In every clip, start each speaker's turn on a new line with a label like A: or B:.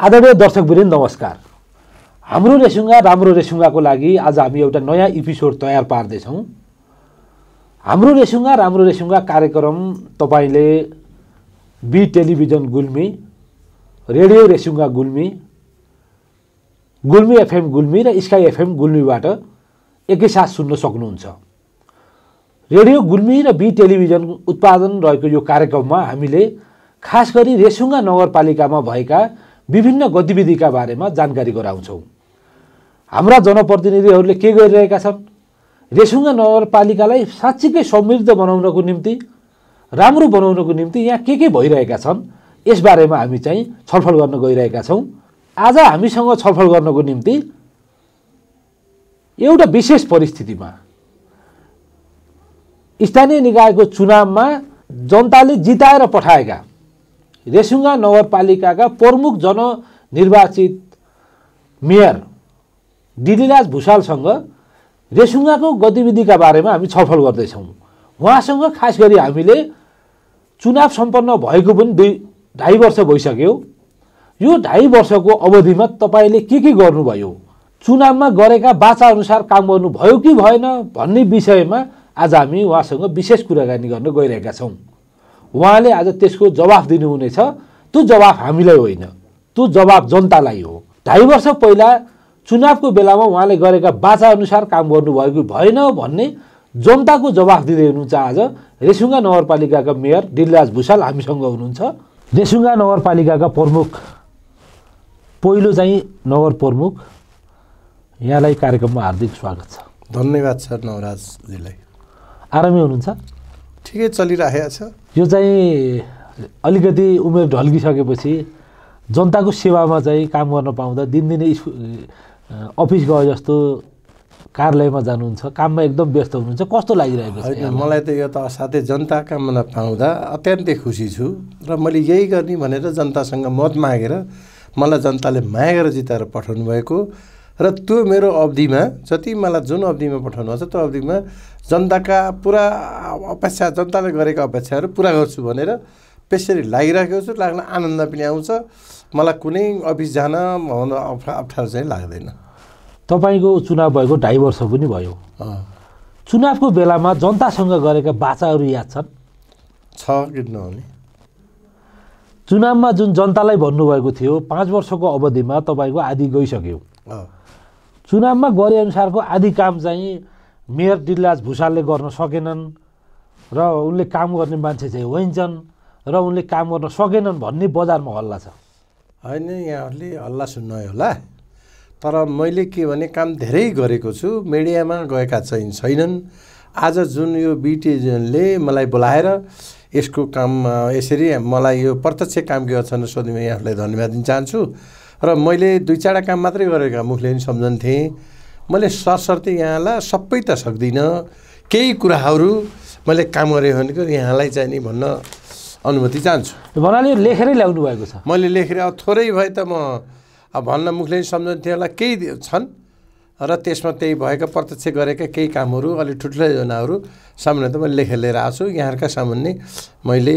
A: आदरणीय दर्शकवृन्द नमस्कार। हाम्रो रेसुङ्गा राम्रो रेसुङ्गाको लागि आज हामी एउटा नयाँ एपिसोड तयार पार्दैछौँ। हाम्रो रेसुङ्गा राम्रो रेसुङ्गा कार्यक्रम तपाईले B television Gulmi, radio Resunga Gulmi, Gulmi FM Gulmi र स्काई एफएम गुल्मीबाट एकैसाथ सुन्न सक्नुहुन्छ। रेडियो गुल्मी र बी टेलिभिजन उत्पादन रहेको यो कार्यक्रममा हामीले खास गरी रेसुङ्गा नगरपालिकामा भएका विभिन्न गतिविधिका बारेमा जानकारी गराउँछौँ। हाम्रा जनप्रतिनिधिहरूले के गरिरहेका छन्, रेसुङ्गा नगरपालिकालाई साँच्चीकै समृद्ध बनाउनको निम्ति, राम्रो बनाउनको निम्ति यहाँ के भइरहेका छन्, यसबारेमा हामी चाहिँ छलफल गर्न गइरहेका छौँ। आज हामीसँग छलफल गर्नको निम्ति एउटा विशेष परिस्थितिमा स्थानीय निकायको चुनावमा जनताले जिताएर पठाएका रेसुङ्गा नगरपालिकाका प्रमुख जननिर्वाचित मेयर दिलीराज भुषालसँग रेसुङ्गाको गतिविधिका बारेमा हामी छलफल गर्दैछौँ। उहाँसँग खास गरी हामीले चुनाव सम्पन्न भएको पनि 2.5 वर्ष भइसक्यो। यो 2.5 वर्षको अवधिमा तपाईँले के गर्नुभयो, चुनावमा गरेका वाचा अनुसार काम गर्नुभयो कि भएन भन्ने विषयमा आज हामी उहाँसँग विशेष कुराकानी गर्न गइरहेका छौँ। उहाँले आज त्यसको जवाफ दिनुहुनेछ। त्यो जवाफ हामीलाई होइन, त्यो जवाफ जनतालाई हो। 2.5 वर्ष पहिला चुनावको बेलामा उहाँले गरेका वाचा अनुसार काम गर्नुभयो कि भएन भन्ने जनताको जवाफ दिँदै हुनुहुन्छ आज रेसुङ्गा नगरपालिकाका मेयर दिलीराज भुषाल हामीसँग हुनुहुन्छ। रेसुङ्गा नगरपालिकाका प्रमुख, पहिलो चाहिँ नगर प्रमुख, यहाँलाई कार्यक्रममा हार्दिक स्वागत छ।
B: धन्यवाद सर नवराजजीलाई।
A: आरामै हुनुहुन्छ?
B: ठिकै चलिरहेको छ।
A: यो चाहिँ अलिकति उमेर ढल्किसकेपछि जनताको सेवामा चाहिँ काम गर्न पाउँदा दिनदिनै अफिस गए जस्तो कार्यालयमा जानुहुन्छ, काममा एकदम व्यस्त हुनुहुन्छ, कस्तो लागिरहेको छ?
B: मलाई त यो त असाध्यै जनता काममा पाउँदा अत्यन्तै खुसी छु र मैले यही गर्ने भनेर जनतासँग मत मागेर मलाई जनताले माया गरेर जिताएर पठाउनु भएको र त्यो मेरो अवधिमा जति मलाई जुन अवधिमा पठाउनु हुन्छ त्यो अवधिमा जनताका पुरा अपेक्षा, जनताले गरेका अपेक्षाहरू पुरा गर्छु भनेर त्यसरी लागिरहेको छु। लाग्न आनन्द पनि आउँछ। मलाई कुनै अफिस जान अप्ठ्यारो चाहिँ लाग्दैन।
A: तपाईँको चुनाव भएको 2.5 वर्ष पनि भयो। चुनावको बेलामा जनतासँग गरेका वाचाहरू याद छन्?
B: छ किन नहुने।
A: चुनावमा जुन जनतालाई भन्नुभएको थियो 5 वर्षको अवधिमा तपाईँको आधी गइसक्यो। चुनावमा गरे अनुसारको आधी काम चाहिँ मेयर दिलीराज भुषालले गर्न सकेनन् र उनले काम गर्ने मान्छे चाहिँ होइन्छन् र उनले काम गर्न सकेनन् भन्ने बजारमा हल्ला छ।
B: होइन, यहाँहरूले हल्ला सुन्नु होला, तर मैले के भने काम धेरै गरेको छु। मिडियामा गएका चाहिँ छैनन्। आज जुन यो बिटिजनले मलाई बोलाएर यसको काम यसरी मलाई यो प्रत्यक्ष काम के गर्छन् सोध्नु, यहाँहरूलाई धन्यवाद दिन चाहन्छु। र मैले 2-4 काम मात्रै गरेका मुखले पनि सम्झन्थेँ। मैले सरसर्ती यहाँलाई सबै त सक्दिनँ, केही कुराहरू मैले काम गरेँ भने यहाँलाई चाहिँ नि भन्न अनुमति चाहन्छु।
A: भन्नाले लेखेरै ल्याउनु भएको छ? मैले
B: लेखेर थोरै भए त म भन्न मुखले पनि सम्झन्थेँ होला, केही छन् र त्यसमा त्यही भएका प्रत्यक्ष गरेका केही कामहरू अलि ठुल्ठुला योजनाहरू सामान्य त मैले लेखेर लिएर आएको छु। यहाँहरूका सामान्य मैले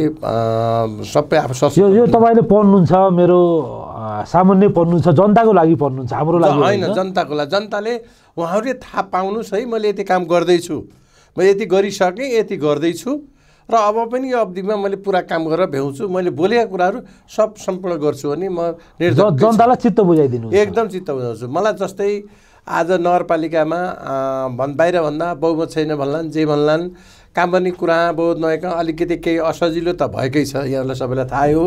B: सबै
A: यो तपाईँले पढ्नुहुन्छ, मेरो सामान्य पढ्नुहुन्छ, जनताको लागि पढ्नुहुन्छ, हाम्रो लागि
B: होइन, जनताको लागि। जनताले उहाँहरूले थाहा पाउनुहोस् है मैले यति काम गर्दैछु, मैले यति गरिसकेँ, यति गर्दैछु र अब पनि यो अवधिमा मैले पुरा काम गरेर भ्याउँछु। मैले बोलेका कुराहरू सब सम्पूर्ण गर्छु भने म
A: जनतालाई चित्त बुझाइदिनु।
B: एकदम चित्त बुझाउँछु। मलाई जस्तै आज नगरपालिकामा बाहिर भन्दा बहुमत छैन भन्लान्, जे भन्लान्, काम गर्ने कुरा बहुत नआएका अलिकति केही असजिलो त भएकै छ, यहाँलाई सबैलाई थाहै हो।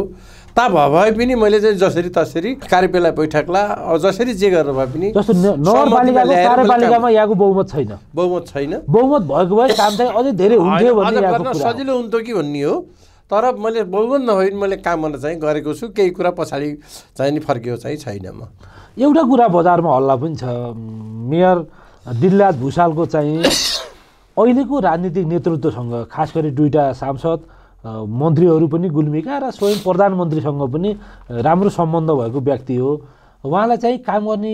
B: भए पनि मैले चाहिँ जसरी तसरी कार्यपालिका बैठकला जसरी जे गरेर भए पनि
A: जस्तो नगरपालिकाको कार्यपालिकामा यहाँको बहुमत छैन। बहुमत भएको भए काम चाहिँ अझै धेरै हुन्थ्यो भन्ने
B: सजिलो हुन्थ्यो कि भन्ने हो। तर मैले बहुमत नभए मैले काम गर्न चाहिँ गरेको छु। केही कुरा पछाडि चाहिँ नि फर्किएको चाहिँ छैन। म
A: एउटा कुरा बजारमा हल्ला पनि छ, मेयर दिलीराज भुषालको चाहिँ अहिलेको राजनीतिक नेतृत्वसँग, खास गरी 2टा सांसद मन्त्रीहरू पनि गुल्मीका र स्वयं प्रधानमन्त्रीसँग पनि राम्रो सम्बन्ध भएको व्यक्ति हो। उहाँलाई चाहिँ काम गर्ने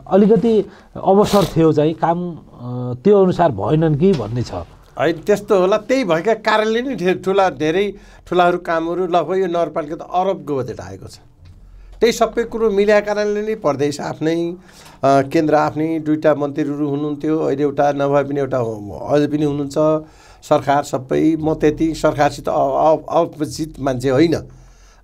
A: अलिकति अवसर थियो, चाहिँ काम त्यो अनुसार भएनन् कि भन्ने छ।
B: होइन त्यस्तो होला, त्यही भएका कारणले नै धेरै ठुलाहरू कामहरू लगभग यो नगरपालिका त अरबको बजेट आएको छ। त्यही सबै कुरो मिल्या कारणले नै प्रदेश आफ्नै केन्द्र आफ्नै 2टा मन्त्रीहरू हुनुहुन्थ्यो, अहिले एउटा नभए पनि एउटा अझै पनि हुनुहुन्छ। सरकार सबै म त्यति सरकारसित अपोजिट मान्छे होइन,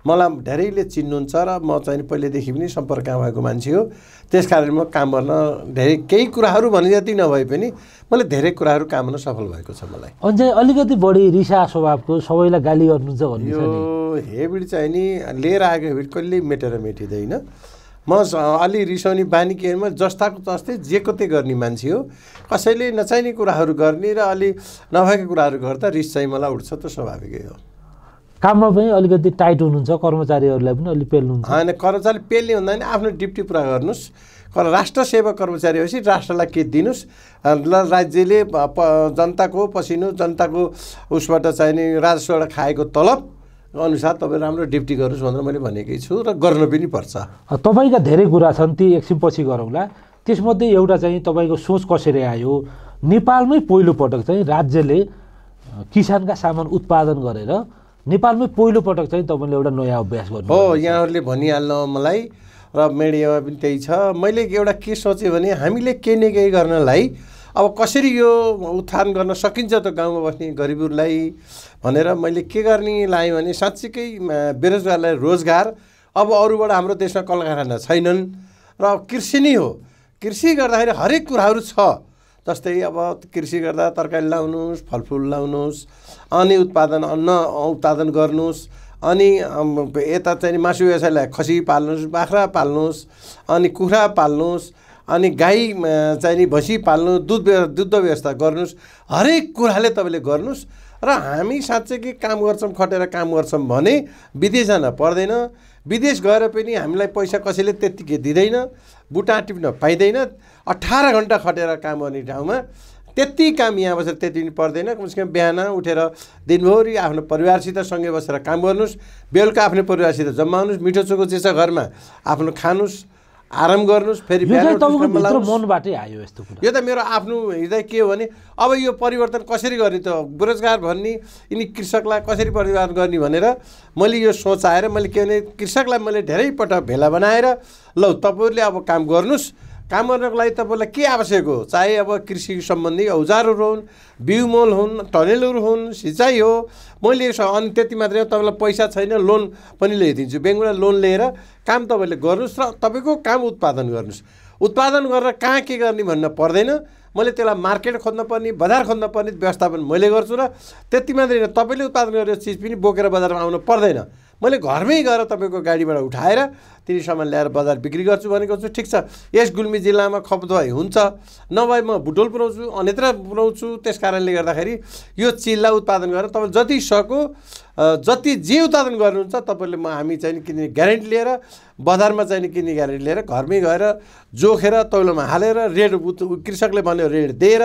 B: मलाई धेरैले चिन्नुहुन्छ र म चाहिँ पहिलेदेखि पनि सम्पर्कमा भएको मान्छे हो। त्यस कारण म काम गर्न धेरै केही कुराहरू भने जति नभए पनि मैले धेरै कुराहरू काम गर्न सफल भएको छ। मलाई
A: अझै अलिकति बढी रिसा स्वभावको, सबैलाई गाली गर्नुहुन्छ भन्ने छ नि।
B: यो हेबिट चाहिँ नि लिएर आएको हेबिट कहिले मेटेर मेटिँदैन। म अलि रिसाउने बानी के म जस्ताको तस्तै जेको त्यही गर्ने मान्छे हो। कसैले नचाहिने कुराहरू गर्ने र अलि नभएका कुराहरू गर्दा रिस चाहिँ मलाई उठ्छ, त स्वाभाविकै हो।
A: काममा पनि अलिकति टाइट हुनुहुन्छ, कर्मचारीहरूलाई पनि अलिक पेल्नुहुन्छ?
B: होइन, कर्मचारी पेल्ने हुँदैन, आफ्नो ड्युटी पुरा गर्नुहोस्। राष्ट्र सेवा कर्मचारी होस्, राष्ट्रलाई के दिनुहोस्। राज्यले जनताको पसिनो, जनताको उसबाट चाहिने राजस्वबाट खाएको तलब अनुसार तपाईँ राम्रो ड्युटी गर्नुहोस् भनेर मैले भनेकै छु र गर्न पनि पर्छ।
A: तपाईँका धेरै कुरा छन्, ती एकछिनपछि गरौँला। त्यसमध्ये एउटा चाहिँ तपाईँको सोच कसरी आयो? नेपालमै पहिलोपटक चाहिँ राज्यले किसानका सामान उत्पादन गरेर नेपालमै पहिलोपटक चाहिँ तपाईँले एउटा नयाँ अभ्यास गर्नु
B: हो। यहाँहरूले भनिहाल्नु मलाई र मिडियामा पनि त्यही छ। मैले एउटा के सोचेँ भने हामीले केही न केही गर्नलाई अब कसरी यो उत्थान गर्न सकिन्छ त गाउँमा बस्ने गरिबहरूलाई भनेर मैले के गर्ने लाएँ भने साँच्चीकै बेरोजगारलाई रोजगार। अब अरूबाट हाम्रो देशमा कल कारखाना छैनन् र कृषि नै हो। कृषि गर्दाखेरि हरेक कुराहरू छ। जस्तै अब कृषि गर्दा तरकारी लाउनुहोस्, फलफुल लाउनुहोस्, अनि अन्न उत्पादन गर्नुहोस्, अनि यता चाहिँ मासु व्यवसायलाई खसी पाल्नुहोस्, बाख्रा पाल्नुहोस्, अनि कुखुरा पाल्नुहोस्, अनि गाई चाहिँ नि भैँसी पाल्नु, दुध व्यवस्था गर्नुहोस्। हरेक कुराले तपाईँले गर्नुहोस्। र हामी साँच्चै कि काम गर्छौँ, खटेर काम गर्छौँ भने विदेश जान पर्दैन। विदेश गएर पनि हामीलाई पैसा कसैले त्यत्तिकै दिँदैन, बुटा टिप्न पाइँदैन। 18 घन्टा खटेर काम गर्ने ठाउँमा त्यति काम यहाँ बसेर त्यति पनि पर्दैन। कमसेकम बिहान उठेर दिनभरि आफ्नो परिवारसित सँगै बसेर काम गर्नुहोस्, बेलुका आफ्नो परिवारसित जम्माउनुहोस्, मिठो चोखो जे छ घरमा आफ्नो खानुहोस्, आराम गर्नुहोस्। फेरि
A: मनबाटै आयो यस्तो कुरा।
B: यो त मेरो आफ्नो हृदय के हो भने अब यो परिवर्तन कसरी गर्ने त, बेरोजगार भन्ने यिनी कृषकलाई कसरी परिवर्तन गर्ने भनेर मैले यो सोच आएर मैले के भने कृषकलाई मैले धेरै पटक भेला बनाएर ल तपाईँहरूले अब काम गर्नुहोस्। काम गर्नको लागि तपाईँलाई के आवश्यक हो, चाहे अब कृषि सम्बन्धी औजारहरू हुन्, बिउ मल हुन्, टनेलहरू हुन्, सिँचाइ हो, मैले अनि त्यति मात्रै तपाईँलाई पैसा छैन लोन पनि ल्याइदिन्छु। ब्याङ्कबाट लोन लिएर काम तपाईँले गर्नुहोस् र तपाईँको काम उत्पादन गर्नुहोस्। उत्पादन गरेर कहाँ के गर्ने भन्न पर्दैन। मैले त्यसलाई मार्केट खोज्न पर्ने, बजार खोज्न पर्ने व्यवस्थापन मैले गर्छु र त्यति मात्रै तपाईँले उत्पादन गरेको चिज पनि बोकेर बजारमा आउनु पर्दैन। मैले घरमै गएर तपाईँको गाडीबाट उठाएर तिनी सामान ल्याएर बजार बिक्री गर्छु भनेको छु। ठिक छ, यस गुल्मी जिल्लामा खपतवाई हुन्छ, नभए म भुटोल पुऱ्याउँछु, अन्यत्र पुऱ्याउँछु। त्यस कारणले गर्दाखेरि यो चिजलाई उत्पादन गरेर तपाईँ जति सक्यो जति जे उत्पादन गर्नुहुन्छ तपाईँले हामी चाहिँ किन्ने ग्यारेन्टी लिएर, बजारमा चाहिँ किन्ने ग्यारेन्टी लिएर घरमै गएर जोखेर तौलोमा हालेर रेट कृषकले भन्यो रेट दिएर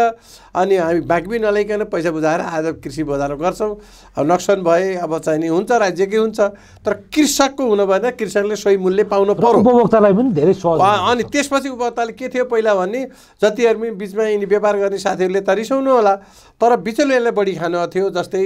B: अनि हामी बाँकी पनि नल्याइकन पैसा बुझाएर आज कृषि बजारमा गर्छौँ। अब नोक्सान भए अब चाहिँ नि हुन्छ, राज्यकै हुन्छ, तर कृषकको हुनु भएन, कृषकले सही मूल्य पाउनु पर्यो,
A: उपभोक्तालाई पनि धेरै सहज।
B: अनि त्यसपछि उपभोक्ताले के थियो पहिला भने जतिहरू बिचमा यिनी व्यापार गर्ने साथीहरूले त रिसाउनु होला, तर बिचौलियाले बढी खानु थियो। जस्तै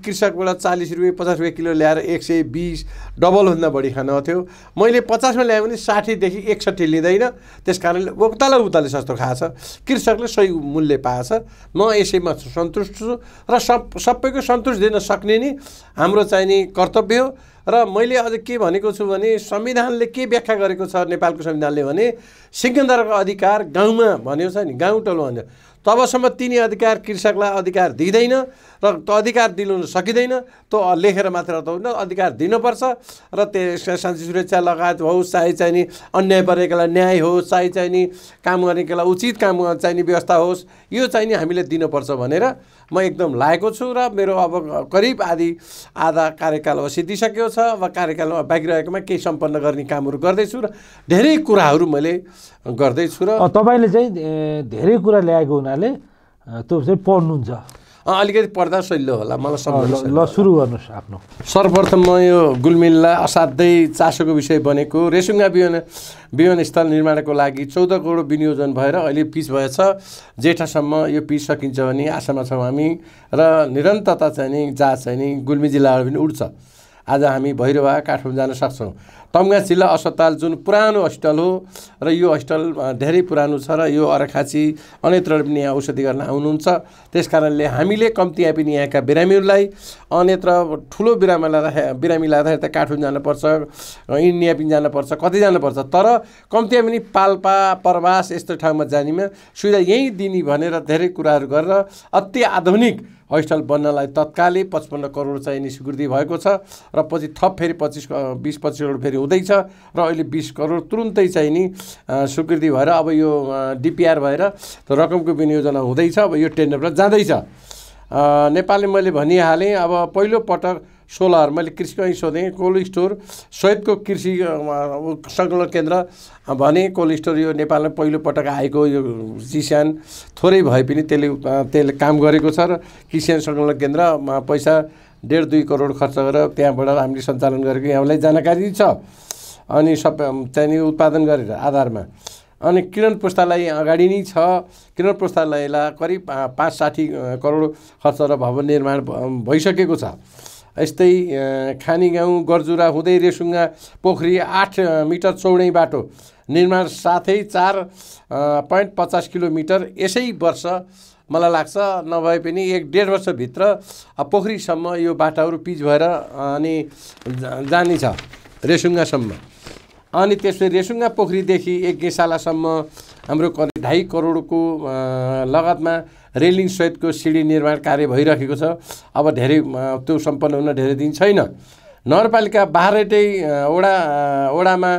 B: कृषकबाट 40 रुपियाँ 50 रुपियाँ किलो ल्याएर 120 डबलभन्दा बढी खानु थियो। मैले 50 मा ल्याएँ भने 60 देखि 61 लिँदैन। त्यस कारणले उपभोक्तालाई उताले सस्तो खाएछ, कृषकले सही मूल्य पाएछ। म यसैमा सन्तुष्ट छु र सबैको सन्तुष्ट दिन सक्ने नि हाम्रो चाहिँ नि कर्तव्य हो। र मैले अझ के भनेको छु भने संविधानले के व्याख्या गरेको छ नेपालको संविधानले भने सिंहदरबारको अधिकार गाउँमा भन्यो छ नि, गाउँ टोल भन्यो, तबसम्म तिनी अधिकार कृषकलाई अधिकार दिँदैन र अधिकार दिनु सकिँदैन। त्यो लेखेर मात्र त होइन, अधिकार दिनुपर्छ र त्यो शान्ति सुरक्षा लगायत होस्, चाहे चाहिँ नि अन्याय परेकोलाई न्याय होस्, चाहे चाहिँ नि काम गर्नेकोलाई उचित काम चाहिने व्यवस्था होस्, यो चाहिँ नि हामीले दिनुपर्छ भनेर म एकदम लागेको छु। र मेरो अब करिब आधा कार्यकाल अब सिद्धिसकेको छ। अब कार्यकालमा बाँकी रहेकोमा केही सम्पन्न गर्ने कामहरू गर्दैछु र धेरै कुराहरू मैले गर्दैछु। र
A: तपाईँले चाहिँ धेरै कुरा ल्याएको हुनाले त्यो चाहिँ पढ्नुहुन्छ,
B: अलिकति पढ्दा सहिलो होला मलाई।
A: ल सुरु गर्नुहोस् आफ्नो।
B: सर्वप्रथम म यो गुल्मीलाई असाध्यै चासोको विषय बनेको रेसुङ्गा विमानस्थल निर्माणको लागि 14 करोड विनियोजन भएर अहिले पिच भएछ। जेठसम्म यो पिच सकिन्छ भन्ने आशामा छौँ हामी र निरन्तरता चाहिँ नि जहाज चाहिँ नि गुल्मी जिल्लाबाट पनि उड्छ। आज हामी भैरवा काठमाडौँ जान सक्छौँ। तम्घा जिल्ला अस्पताल जुन पुरानो हस्पिटल हो र यो हस्पिटल धेरै पुरानो छ र यो अर्खाँची अन्यत्र पनि यहाँ औषधि गर्न आउनुहुन्छ। त्यस कारणले हामीले कम्ती पनि यहाँका बिरामीहरूलाई अन्यत्र ठुलो बिरामी लाँदाखेरि त काठमाडौँ जानुपर्छ, इन्डिया पनि जानुपर्छ, कतै जानुपर्छ, तर कम्ती पनि पाल्पा प्रवास यस्तो ठाउँमा जानेमा सुविधा यहीँ दिने भनेर धेरै कुराहरू गरेर अति आधुनिक हस्पिटल बन्नलाई तत्कालै 55 करोड चाहिने स्वीकृति भएको छ र पछि थप फेरि 20-25 करोड फेरि हुँदैछ र अहिले 20 करोड तुरुन्तै चाहिने स्वीकृति भएर अब यो डिपिआर भएर रकमको विनियोजना हुँदैछ। अब यो टेन्डरमा जाँदैछ। नेपालले मैले भनिहालेँ, अब पहिलो पटक सोलर मैले कृषिकै सोधेँ, कोल्ड स्टोर सहितको कृषि संकलन केन्द्र भने कोल्ड स्टोर यो नेपालमा पहिलो पटक आएको यो किसान थोरै भए पनि त्यसले काम गरेको छ र किसान संकलन केन्द्रमा पैसा 1.5-2 करोड खर्च गरेर त्यहाँबाट हामीले सञ्चालन गरेको यहाँलाई जानकारी छ। अनि सब चाहिने उत्पादन गरेर आधारमा अनि किरण पुस्तकालय अगाडि नै छ। किरण पुस्तकालयलाई करिब 5-60 करोड खर्च र भवन निर्माण भइसकेको छ। यस्तै खानी गाउँ गर्जुरा हुँदै रेसुङ्गा पोखरी 8 मिटर चौडै बाटो निर्माण साथै 4.50 किलोमिटर यसै वर्ष मलाई लाग्छ नभए पनि 1-1.5 वर्षभित्र पोखरीसम्म यो बाटाहरू पिच भएर अनि जाने छ रेसुङ्गासम्म। अनि त्यसपछि रेसुङ्गा पोखरीदेखि यज्ञशालासम्म हाम्रो करिब 2.5 करोडको लगतमा रेलिङ सहितको सिडी निर्माण कार्य भइरहेको छ। अब धेरै त्यो सम्पन्न हुन धेरै दिन छैन। नगरपालिका 12 वडामा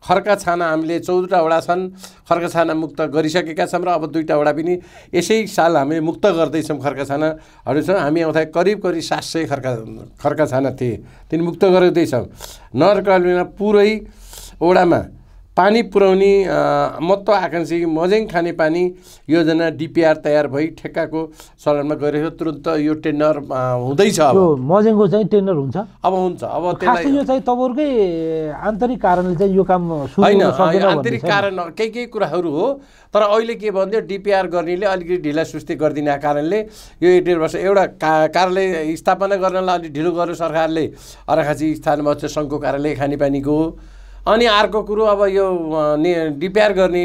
B: खर्का छाना हामीले 14 वडा छन्, खर्का छाना मुक्त गरिसकेका छौँ र अब 2 वडा पनि यसै साल हामीले मुक्त गर्दैछौँ। खर्का छानाहरू छ, हामी आउँदा करिब 700 खर्का छाना थिए, तिनी मुक्त गर्दैछौँ। नगरपालिका पुरै वडामा पानी पुर्याउने महत्त्वाकांक्षी मजेङ खानेपानी योजना डिपिआर तयार भई ठेक्काको चलनमा गइरहेको तुरुन्त यो टेन्डर हुँदैछ। अब
A: मजेङको चाहिँ टेन्डर हुन्छ,
B: अब हुन्छ। अब
A: त्यसलाई यो चाहिँ तपाईँहरुकै आन्तरिक कारणले चाहिँ यो काम सुरु
B: होइन,
A: गर्न सक्दैन भन्ने
B: आन्तरिक कारण केही कुराहरू हो। तर अहिले के भन्यो डिपिआर गर्नेले अलिकति ढिला सुस्ती गरिदिने कारणले यो 1.5 वर्ष एउटा कार्यालय स्थापना गर्नलाई अलिक ढिलो गर्यो सरकारले। अर्खाँची स्थानमा चाहिँ सङ्घको कार्यालय खानेपानीको। अनि अर्को कुरो अब यो डिपिआर गर्ने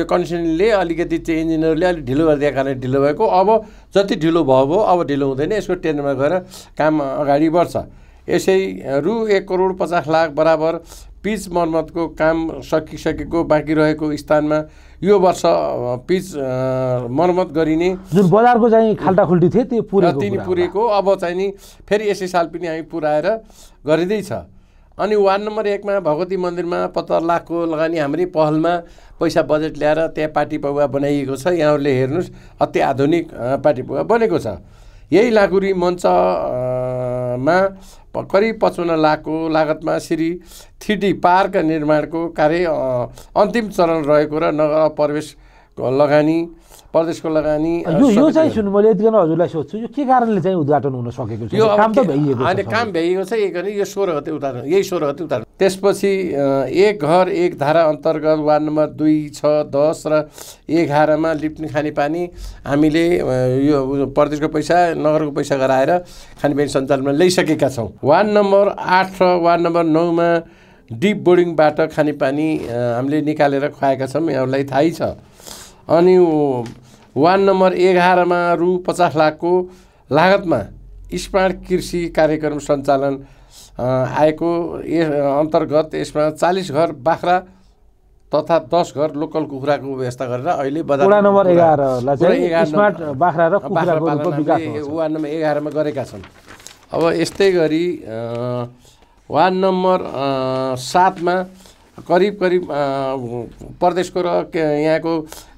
B: कन्डिसनले अलिकति चाहिँ इन्जिनियरले अलिक ढिलो गरिदिएको कारणले ढिलो भएको। अब जति ढिलो भयो अब ढिलो हुँदैन, यसको टेन्डरमा गएर काम अगाडि बढ्छ। यसै रु 1,50,00,000 बराबर पिच मर्मतको काम सकिसकेको बाँकी रहेको स्थानमा यो वर्ष पिच मर्मत गरिने
A: जुन बजारको चाहिँ खाल्टाखुल्टी थियो त्यो
B: पुरेको अब चाहिँ नि फेरि यसै साल पनि हामी पुऱ्याएर गरिँदैछ। अनि वार्ड नम्बर 1 मा भगवती मन्दिरमा 75 लाखको लगानी हाम्रै पहलमा पैसा बजेट ल्याएर त्यहाँ पार्टी पौवा बनाइएको छ। यहाँहरूले हेर्नुहोस् अति आधुनिक पार्टी पौवा बनेको छ। यही लाकुरी मञ्चमा करिब 55 लाखको लागतमा श्री 3D पार्क निर्माणको कार्य अन्तिम चरण रहेको र नगर प्रदेशको लगानी
A: यो चाहिँ सुन्नु मैले यतिकन हजुरलाई सोध्छु यो के कारणले चाहिँ उद्घाटन हुन सकेको छ? काम त भइएको छ,
B: अनि काम भइएको छ। यो 16 गते उतार्नु, यही 16 गते उतार्नु। त्यसपछि एक घर एक धारा अन्तर्गत वार्ड नम्बर 2, 6, 10 र 11 मा लिफ्ट खानेपानी हामीले यो प्रदेशको पैसा नगरको पैसा गराएर खानेपानी सञ्चालनमा ल्याइसकेका छौँ। वार्ड नम्बर 8 र वार्ड नम्बर 9 मा डिप बोर्डिङबाट खानेपानी हामीले निकालेर खुवाएका छौँ, यहाँहरूलाई थाहै छ। अनि वार्ड नम्बर 11 मा रु 50 लाखको लागतमा स्मार्ट कृषि कार्यक्रम सञ्चालन आएको अन्तर्गत यसमा 40 घर बाख्रा तथा 10 घर लोकल कुखुराको व्यवस्था गरेर अहिले बजार
A: वडा नम्बर 11 लाई चाहिँ स्मार्ट बाख्रा र कुखुराको विकास
B: वार्ड नम्बर 11 मा गरेका छन्। अब यस्तै गरी वार्ड नम्बर 7 मा करिब प्रदेशको र यहाँको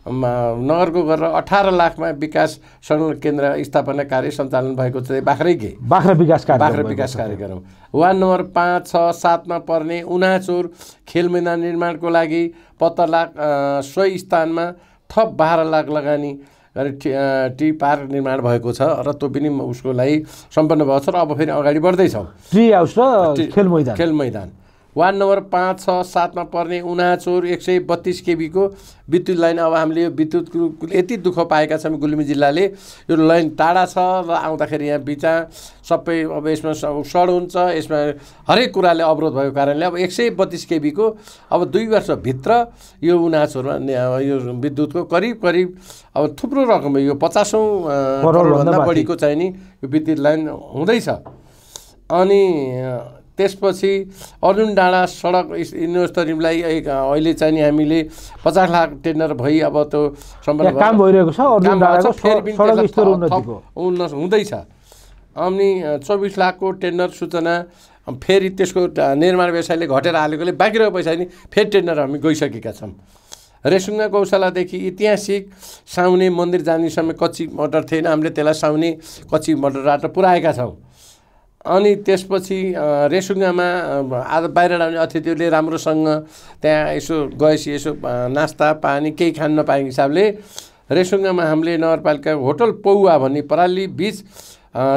B: नगरको गरेर 18 लाखमा विकास संलग्न केन्द्र स्थापना कार्य सञ्चालन भएको छ। बाख्रा विकास कार्यक्रम। वार्ड नम्बर 5, 6, 7 मा पर्ने उनाचोर खेल मैदान निर्माणको लागि 70 लाख 100 स्थानमा थप 12 लाख लगानी टी पार्क निर्माण भएको छ र त्यो पनि उसको लागि सम्पन्न भएको छ र अब फेरि अगाडि बढ्दैछौँ।
A: ट्री हाउस र खेल मैदान।
B: खेल मैदान वार्ड नम्बर 5, 6, 7मा पर्ने उनाचोर 132 kV को विद्युत लाइन अब हामीले यो विद्युतको यति दुःख पाएका छौँ गुल्मी जिल्लाले। यो लाइन टाढा छ र आउँदाखेरि यहाँ बिचा सबै अब यसमा सड हुन्छ, यसमा हरेक कुराले अवरोध भएको कारणले अब 132 kV को अब 2 वर्षभित्र यो उनाचोरमा यो विद्युतको करिब अब थुप्रो रकम यो 50औं करोडभन्दा बढीको चाहिँ नि यो विद्युत लाइन हुँदैछ। अनि त्यसपछि अर्जुन डाँडा सडक स्तरीयलाई अहिले चाहिँ नि हामीले 50 लाख टेन्डर भई अब त्यो सम्पन्न
A: काम भइरहेको छ। अर्जुन डाँडाको सडक स्तर उन्नति
B: हुँदैछ। अनि 24 लाखको टेन्डर सूचना फेरि त्यसको निर्माण व्यवसायले घटेर हालेकोले बाँकी रहेको पैसा नि फेरि टेन्डर हामी गइसकेका छौँ। रेसुङ्गा गौशालादेखि ऐतिहासिक साउने मन्दिर जानेसम्म कच्ची मोटर थिएन, हामीले त्यसलाई साउने कच्ची मोटर बाटो पुऱ्याएका छौँ। अनि त्यसपछि रेसुङ्गामा आज बाहिर आउने अतिथिहरूले राम्रोसँग त्यहाँ यसो गएपछि यसो नास्ता पानी केही खान नपाएको हिसाबले रेसुङ्गामा हामीले नगरपालिका होटल पौवा भन्ने पराली बीच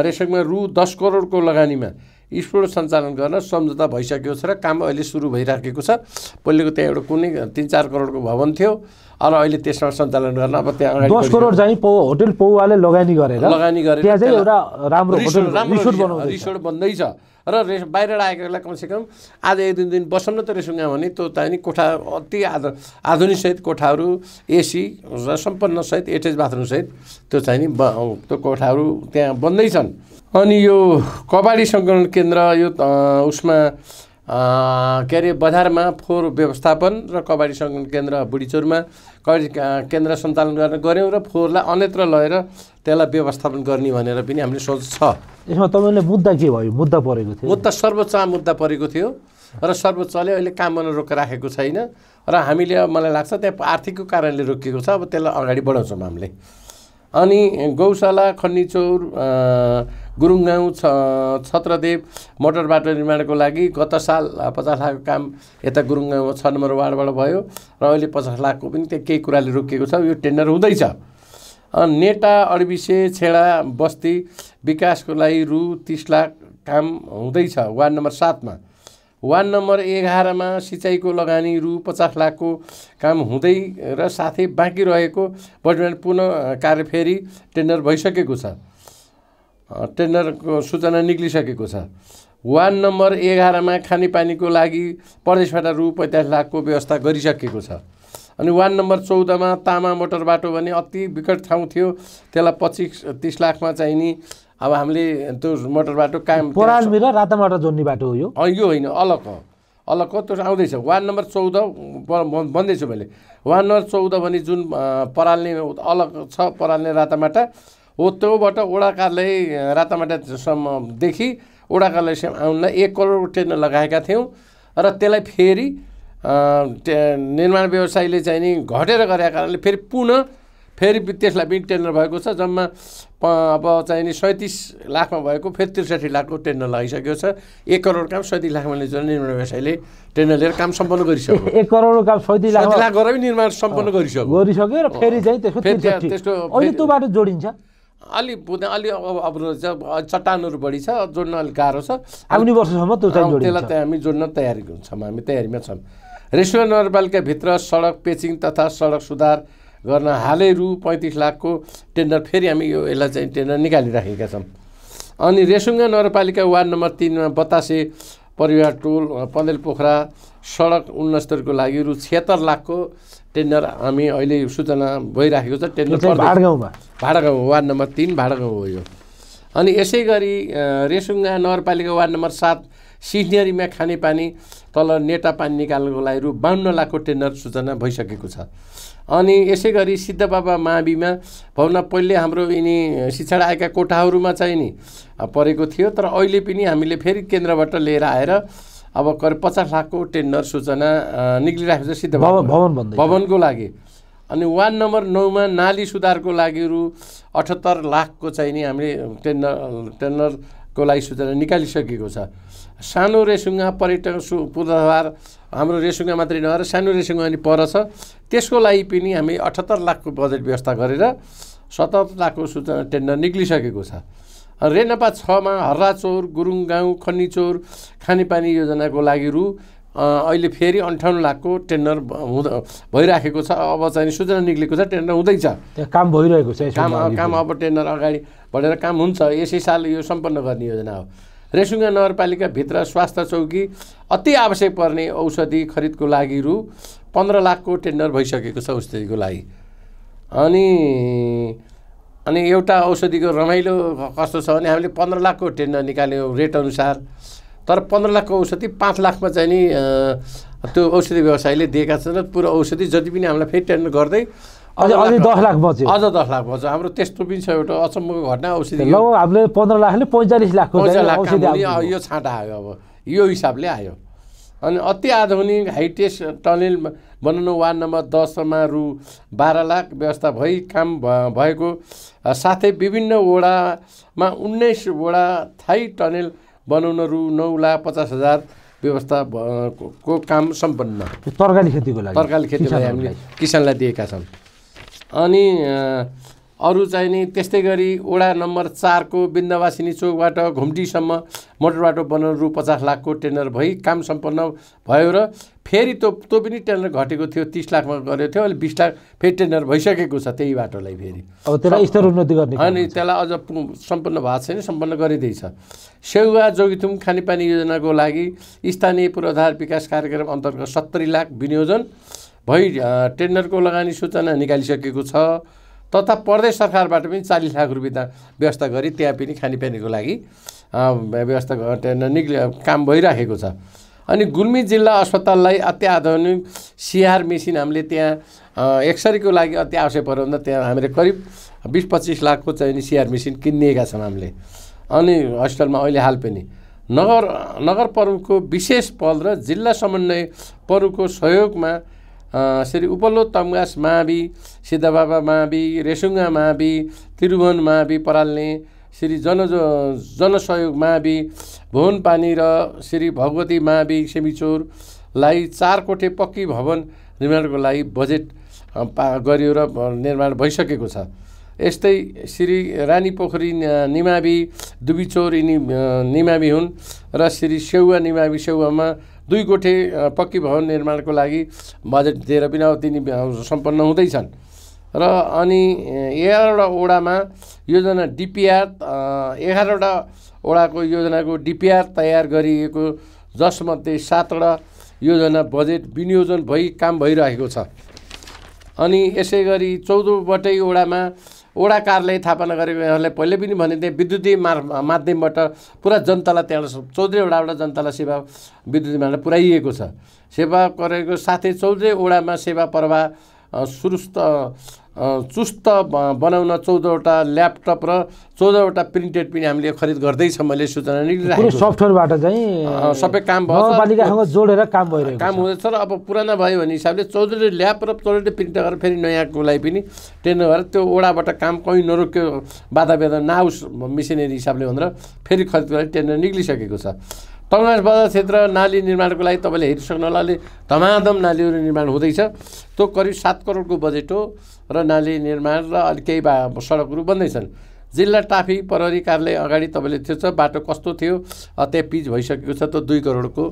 B: रेसुङ्गामा रु 10 करोडको लगानीमा स्पोर्ट सञ्चालन गर्न सम्झौता भइसकेको छ र काम अहिले सुरु भइराखेको छ। पहिलेको त्यहाँ एउटा कुनै 3-4 करोडको भवन थियो, अब अहिले त्यसमा सञ्चालन गर्न अब त्यहाँ
A: 10 करोड चाहिँ होटल पौवाले लगानी गरेर त्यहाँ चाहिँ एउटा राम्रो
B: रिसोर्ट बन्दैछ र बाहिर आएकोलाई कमसेकम आज 1-2 दिन बसौँ न त रेसुङ्गा भने त्यो चाहिँ कोठा अति आधुनिक सहित कोठाहरू एसी र सम्पन्न सहित एटेच बाथरुम सहित त्यो चाहिँ नि त्यो कोठाहरू त्यहाँ बन्दैछन्। अनि यो कबाडी सङ्कलन केन्द्र यो उसमा के अरे बजारमा फोहोर व्यवस्थापन र कबाडी सङ्कलन केन्द्र बुढीचौरमा कबाडी केन्द्र सञ्चालन गऱ्यौँ र फोहोरलाई अन्यत्र लगेर त्यसलाई व्यवस्थापन गर्ने भनेर पनि हामीले सोच छ।
A: यसमा तपाईँले मुद्दा के भयो? मुद्दा परेको थियो,
B: मुद्दा सर्वोच्चमा मुद्दा परेको थियो र सर्वोच्चले अहिले काम गर्न रोकेर राखेको छैन र हामीले मलाई लाग्छ त्यहाँ आर्थिकको कारणले रोकिएको छ। अब त्यसलाई अगाडि बढाउँछौँ हामीले। अनि गौशाला खन्नीचौर गुरुङगाउँ छत्रदेव मोटर बाटो निर्माणको लागि गत साल 50 लाखको काम यता गुरुङगाउँमा 6 नम्बर वार्डबाट भयो र अहिले 50 लाखको पनि त्यहाँ केही कुराले रोकिएको छ। यो टेन्डर हुँदैछ। नेटा अडबिसे छेडा बस्ती विकासको लागि रु 30 लाख काम हुँदैछ वार्ड नम्बर 7मा। वार्ड नम्बर 11मा सिँचाइको लगानी रु 50 लाखको काम हुँदै र साथै बाँकी रहेको वर्तमान पुनः कार्य फेरि टेन्डर भइसकेको छ, टेन्डरको सूचना निक्लिसकेको छ। वार्ड नम्बर 11मा खानेपानीको लागि प्रदेशबाट रु 45 लाखको व्यवस्था गरिसकेको छ। अनि वार्ड नम्बर 14मा तामा मोटर बाटो भने अति विकट ठाउँ थियो, त्यसलाई 25-30 लाखमा चाहिँ नि अब हामीले त्यो मोटर बाटो काम
A: परालमी र रातामाटा जोड्ने बाटो हो। यो
B: होइन, अलग हो त्यो आउँदैछ। वार्ड नम्बर 14 भन्दैछु मैले। वार्ड नम्बर 14 भने जुन पराल्ने अलग छ, पराल्ने रातामाटा हो, त्योबाट वडा कार्यालय रातामाटासम्मदेखि वडा कार्यालयसम्म आउनलाई 1 करोडको टेन्डर लगाएका थियौँ र त्यसलाई फेरि निर्माण व्यवसायीले चाहिँ नि घटेर गरेका कारणले फेरि त्यसलाई पनि टेन्डर भएको छ। जम्मा अब चाहिँ नि 37 लाखमा भएको फेरि 63 लाखको टेन्डर लगाइसकेको छ। 1 करोड काम 37 लाखमा लिएर निर्माण व्यवसायीले टेन्डर लिएर काम सम्पन्न गरिसक्यो।
A: 1 करोडको काम 37 लाख
B: गरेर निर्माण सम्पन्न गरिसक्यो
A: र फेरि चाहिँ त्यसको अहिले त्यो बाटो जोडिन्छ।
B: अलि अवरोध छ, चट्टानहरू बढी छ, जोड्न अलिक गाह्रो छ।
A: आउने वर्षसम्म त्यो चाहिँ जोडिन्छ।
B: त्यसलाई हामी जोड्न तयारी छौँ, हामी तयारीमा छौँ। रेसुङ्गा नगरपालिकाभित्र सडक पेचिङ तथा सडक सुधार गर्न हालै रु 35 लाखको टेन्डर फेरि हामी यसलाई चाहिँ टेन्डर निकालिराखेका छौँ। अनि रेसुङ्गा नगरपालिका वार्ड नम्बर 3मा बतासे परिवार टोल पन्देल पोखरा सडक उन्नस्तरको लागि रु 76 लाखको टेन्डर हामी अहिले सूचना भइराखेको छ। टेन्डर भाडागाउँ वार्ड नम्बर 3 भाडागाउँ हो यो। अनि यसै गरी रेसुङ्गा नगरपालिका वार्ड नम्बर 7 सिन्हरीमा खानेपानी तल नेटा पानी निकाल्नको लागि रु 52 लाखको टेन्डर सूचना भइसकेको छ। अनि यसै गरी सिद्धबाबा माविमा भवन पहिले हाम्रो यिनी शिक्षा आएका कोठाहरूमा चाहिँ नि परेको थियो, तर अहिले पनि हामीले फेरि केन्द्रबाट लिएर आएर अब करिब 50 लाखको टेन्डर सूचना निक्लिराखेको छ सिद्धबाबा भवनको लागि। अनि वार्ड नम्बर 9मा नाली सुधारको लागि रु 78 लाखको चाहिँ नि हामीले टेन्डरको लागि सूचना निकालिसकेको छ। सानो रेसुङ्गा पर्यटन पूर्वाधार हाम्रो रेसुङ्गा मात्रै नभएर सानो रेसुङ्गा पनि पर छ, त्यसको लागि पनि हामी 78 लाखको बजेट व्यवस्था गरेर 77 लाखको सूचना टेन्डर निक्लिसकेको छ। रेनपा 6मा हर्राचौर गुरुङगाउँ खन्नीचौर खानेपानी योजनाको लागि रु अहिले फेरि 58 लाखको टेन्डर भइराखेको छ। अब चाहिँ सूचना निक्लेको छ, टेन्डर हुँदैछ,
A: त्यहाँ काम भइरहेको छ।
B: काम अब टेन्डर अगाडि बढेर काम हुन्छ। यसै साल यो सम्पन्न गर्ने योजना हो। रेसुङ्गा नगरपालिकाभित्र स्वास्थ्य चौकी अति आवश्यक पर्ने औषधि खरिदको लागि रु 15 लाखको टेन्डर भइसकेको छ औषधिको लागि। अनि एउटा औषधिको रमाइलो कस्तो छ भने हामीले 15 लाखको टेन्डर निकाल्यौँ रेट अनुसार, तर 15 लाखको औषधि 5 लाखमा चाहिँ नि त्यो औषधि व्यवसायीले दिएका छन्। पुरो औषधि जति पनि हामीलाई फेरि टेन्डर गर्दै
A: अझ 10 लाख बच्यो।
B: अझ 10 लाख बच्यो। हाम्रो त्यस्तो पनि छ एउटा अचम्मको घटना। औषधि
A: लगभग हामीले 15 लाखले 45 लाखको
B: यो छाँटा आयो। अब यो हिसाबले आयो। अनि अति आधुनिक हाइटेक टनेल बनाउनु वार्ड नम्बर 10मा रु 12 लाख व्यवस्था भई काम भएको साथै विभिन्न वडामा 19 वडा थाई टनेल बनाउन रु 9,50,000 व्यवस्था को काम सम्पन्न।
A: तरकारी खेतीको लागि
B: हामीले किसानलाई दिएका छन्। अनि अरू चाहिँ नि त्यस्तै गरी वडा नम्बर 4 को बिन्दवासिनी चोकबाट घुम्टीसम्म मोटर बाटो बनाउन रु 50 लाखको टेन्डर भई काम सम्पन्न भयो र फेरि त्यो पनि टेन्डर घटेको थियो, 30 लाखमा गरेको थियो। अहिले 20 लाख फेरि टेन्डर भइसकेको छ त्यही बाटोलाई फेरि।
A: अब त्यसलाई स्तर उन्नति गर्ने
B: अनि त्यसलाई अझ सम्पन्न भएको छैन, सम्पन्न गरिँदैछ। सेउवा जोगिथुम खानेपानी योजनाको लागि स्थानीय पूर्वाधार विकास कार्यक्रम अन्तर्गत 70 लाख विनियोजन भई टेन्डरको लगानी सूचना निकालिसकेको छ, तथा प्रदेश सरकारबाट पनि 40 लाख रुपियाँ व्यवस्था गरी त्यहाँ पनि खानेपानीको लागि व्यवस्था काम भइराखेको छ। अनि गुल्मी जिल्ला अस्पताललाई अत्याधुनिक सिआर मेसिन हामीले त्यहाँ एक्सरेको लागि अति आवश्यक पऱ्यो भने त्यहाँ हामीले करिब 20-25 लाखको चाहिँ सिआर मेसिन किनिएका छौँ हामीले। अनि हस्पिटलमा अहिले हाल पनि नगर प्रमुखको विशेष पहल र जिल्ला समन्वय प्रमुखको सहयोगमा श्री उपल्लो तमगास मावि, सिद्धबाबा मावि, रेसुङ्गा मावि, त्रिभुवन मावि पराल्ने, श्री जनसहयोग मावि भुवनपानी र श्री भगवती मावि सेमिचोरलाई 4 कोठे पक्की भवन निर्माणको लागि बजेट गरियो र निर्माण भइसकेको छ। यस्तै श्री रानी पोखरी निमावि दुबिचोर यिनी निमावि हुन् र श्री सेउवा निमावि सेउवामा 2 कोठे पक्की भवन निर्माणको लागि बजेट दिएर पनि अब तिनी सम्पन्न हुँदैछन्। र अनि 11वटा वडामा योजना डिपिआर 11वटा वडाको योजनाको डिपिआर तयार गरिएको, जसमध्ये 7वटा योजना बजेट विनियोजन भई काम भइरहेको छ। अनि यसै गरी 14वटै वडामा वडा कार्यालय स्थापना गरेको यहाँलाई पहिले पनि भने त्यहाँ विद्युतीय माध्यमबाट पुरा जनतालाई त्यहाँबाट 14 वडाबाट जनतालाई सेवा विद्युतीय माध्यमबाट पुर्याइएको छ। सेवा गरेको साथै 14 वडामा सेवा प्रवाह चुस्त बनाउन 14वटा ल्यापटप र 14वटा प्रिन्टेड पनि हामीले खरिद गर्दैछौँ। मैले सूचना निकालिरहेको छु।
A: सफ्टवेयरबाट चाहिँ
B: सबै काम भयो,
A: नगरपालिकासँग जोडेर काम भइरहेको
B: काम हुँदैछ। र अब पुराना भयो भने हिसाबले 14 ल्याप र 14 प्रिन्ट गरेर फेरि नयाँको लागि पनि टेन्डर गरेर त्यो वडाबाट काम कहीँ नरोक्यो, बाधा नआओस् मिसिनेरी हिसाबले भनेर फेरि खरिदको लागि टेन्डर निक्लिसकेको छ। तमगास बजार क्षेत्र नाली निर्माणको लागि तपाईँले हेरिसक्नु होला, अहिले धमाधम नालीहरू निर्माण हुँदैछ। त्यो करिब 7 करोडको बजेट हो र नाली निर्माण र अलिक केही सडकहरू बन्दैछन्। जिल्ला टाफी प्रहरी कार्यालय अगाडि तपाईँले त्यो छ बाटो कस्तो थियो, त्यहाँ पिच भइसकेको छ, त्यो 2 करोडको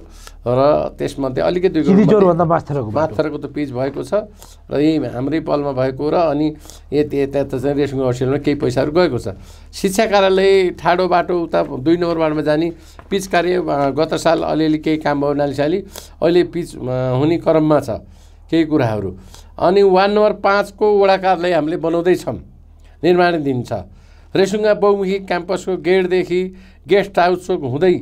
B: र त्यसमध्ये अलिकति 2 करोड माथरको त पिच भएको छ र यही हाम्रै पलमा भएको र अनि यता चाहिँ रेसुङ्गा हस्पिटलमा केही पैसाहरू गएको छ। शिक्षा कार्यालय ठाडो बाटो उता 2 नम्बर वार्डमा जाने पिच कार्य गत साल अलिअलि केही काम भयो नालीसाली, अहिले पिच हुने क्रममा छ केही कुराहरू। अनि वार्ड नम्बर 5 को वडा कार्यालय हामीले बनाउँदैछौँ, निर्माणाधीन छ। रेसुङ्गा बहुमुखी क्याम्पसको गेटदेखि गेस्ट हाउस चोक हुँदै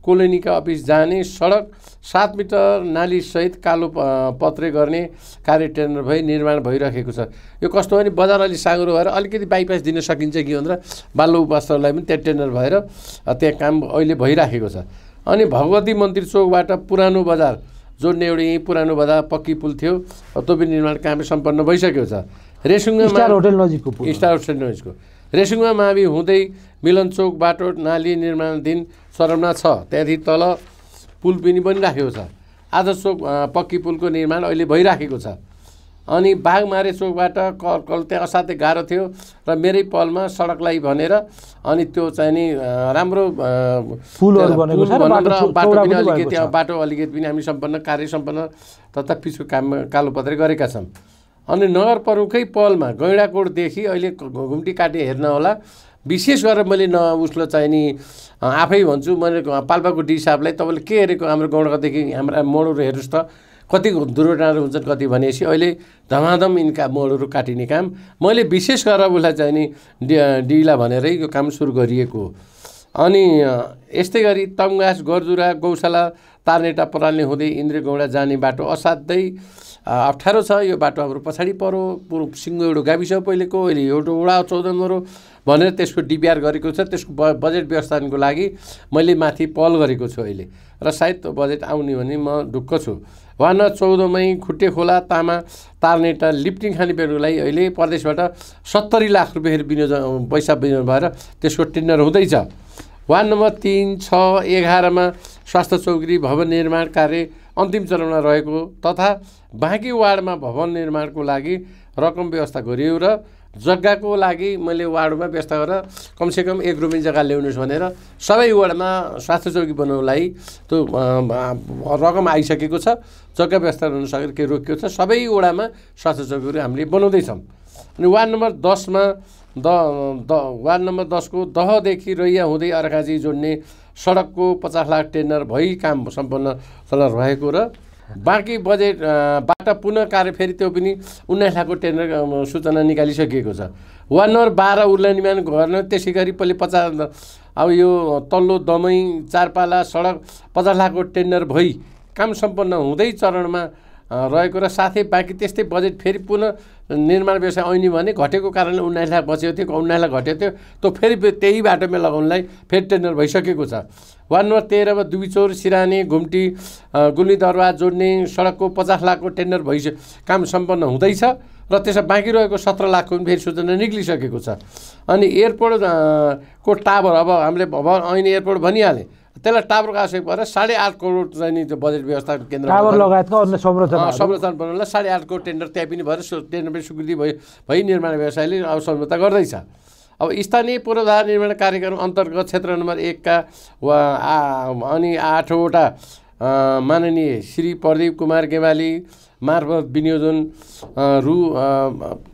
B: कोलोनीका अफिस जाने सडक 7 मिटर नालीसहित कालो पत्रे गर्ने कार्य टेन्डर भई निर्माण भइरहेको छ। यो कस्तो भने बजार अलि साँगुरो भएर अलिकति बाइपास दिन सकिन्छ कि भनेर बाल्लो उपासहरूलाई पनि त्यहाँ टेन्डर भएर त्यहाँ काम अहिले भइराखेको छ। अनि भगवती मन्दिर चोकबाट पुरानो बजार जोड्ने एउटा यहीँ पुरानो बजार पक्की पुल थियो, त्यो पनि निर्माण काम सम्पन्न भइसकेको छ। रेसुङ्गा
A: स्टार होटल
B: नजिकको रेसुङ्गा मावि हुँदै मिलन चोक बाटो नाली निर्माणाधीन चरणमा छ। त्यहाँदेखि तल पुल पनि बनिराखेको छ। आधा चोक पक्की पुलको निर्माण अहिले भइराखेको छ। अनि बाघमारे चोकबाट कल त्यहाँ असाध्यै गाह्रो थियो र मेरै पलमा सडकलाई भनेर अनि त्यो चाहिँ नि राम्रो
A: पुलहरू बनेको छ र
B: बाटो पनि अलिकति बाटो अलिकति पनि हामी सम्पन्न कार्य सम्पन्न तथा पिछको काम कालोपत्रे गरेका छौँ। अनि नगर प्रमुखै पलमा गैँडाकोटदेखि अहिले घुम्टी काटे हेर्न होला। विशेष गरेर मैले उसले चाहिँ नि आफै भन्छु, मैले पाल्पाको डी साहबलाई तपाईँले के हेरेको हाम्रो गौँडादेखि हाम्रा मोडहरू हेर्नुहोस् त कति दुर्घटनाहरू हुन्छन् कति भनेपछि अहिले धमाधम यिनका मोडहरू काटिने काम मैले विशेष गरेर उसलाई चाहिँ नि डीलाई भनेरै यो काम सुरु गरिएको हो। अनि यस्तै गरी तमघास गरजुरा गौशाला तारनेटा पराल्ने हुँदै इन्द्रे गौँडा जाने बाटो असाध्यै अप्ठ्यारो छ। यो बाटो हाम्रो पछाडि परो सिङ्गो एउटा गाविस पहिलेको अहिले एउटा वडा 14 नम्बर भनेर त्यसको डिपिआर गरेको छ। त्यसको बजेट व्यवस्थापनको लागि मैले माथि पहल गरेको छु अहिले र सायद त्यो बजेट आउने भने म ढुक्क छु। वार्ड नम्बर 14 मै खुट्टे खोला तामा तारनेटा लिफ्टिङ खानेपेहरूको लागि अहिले प्रदेशबाट 70 लाख रुपियाँ विनियोजन पैसा विनियोजन भएर त्यसको टेन्डर हुँदैछ। वार्ड नम्बर 3, 6, 11 मा स्वास्थ्य चौकी भवन निर्माण कार्य अन्तिम चरणमा रहेको तथा बाँकी वार्डमा भवन निर्माणको लागि रकम व्यवस्था गरियो र जग्गाको लागि मैले वार्डमा व्यवस्था गरेर कमसेकम 1 रुपियाँ जग्गा ल्याउनुहोस् भनेर सबै वार्डमा स्वास्थ्य चौकी बनाउनलाई त्यो रकम आइसकेको छ। जग्गा व्यवस्था गर्न सकेर के रोकिएको छ। सबै वडामा स्वास्थ्य चौकीहरू हामीले बनाउँदैछौँ। अनि वार्ड नम्बर 10 मा वार्ड नम्बर 10 को दहदेखि रैया हुँदै अर्घाजी जोड्ने सडकको 50 लाख टेन्डर भई काम सम्पन्न रहेको र बाँकी बजेटबाट पुनः कार्य फेरि त्यो पनि 19 लाखको टेन्डर सूचना निकालिसकिएको छ। वार्ड नम्बर 12 उर्ला निर्माण गर्न त्यसै गरी पहिले 50 अब यो तल्लो दमै 4 पाला सडक 50 लाखको टेन्डर भई काम सम्पन्न हुँदै चरणमा रहेको र साथै बाँकी त्यस्तै बजेट फेरि पुनः निर्माण व्यवसाय ऐनी भने घटेको कारणले 19 लाख बचेको थियो 19 लाख घटेको थियो त्यो फेरि त्यही बाटोमा लगाउनलाई फेरि टेन्डर भइसकेको छ। वार्ड नम्बर 13 मा दुबीचौर सिरानी घुम्टी गुल्मी दरबार जोड्ने सडकको 50 लाखको टेन्डर काम सम्पन्न हुँदैछ र त्यसमा बाँकी रहेको 17 लाखको पनि फेरि सूचना निक्लिसकेको छ। अनि एयरपोर्ट को टावर अब हामीले ऐनी एयरपोर्ट भनिहालेँ त्यसलाई टावरको आवश्यक परेर 8.5 करोड चाहिँ नि त्यो बजेट व्यवस्था केन्द्र
A: टावर लगायतका अन्य
B: संरचना बनाउनलाई 8.5 करोड टेन्डर त्यहाँ पनि भएर टेन्डर पनि स्वीकृति भई निर्माण व्यवसायले अब सम्झौता गर्दैछ। अब स्थानीय पूर्वाधार निर्माण कार्यक्रम अन्तर्गत क्षेत्र नम्बर 1 का अनि 8 वटा माननीय श्री प्रदीप कुमार गेवाली मार्फत विनियोजन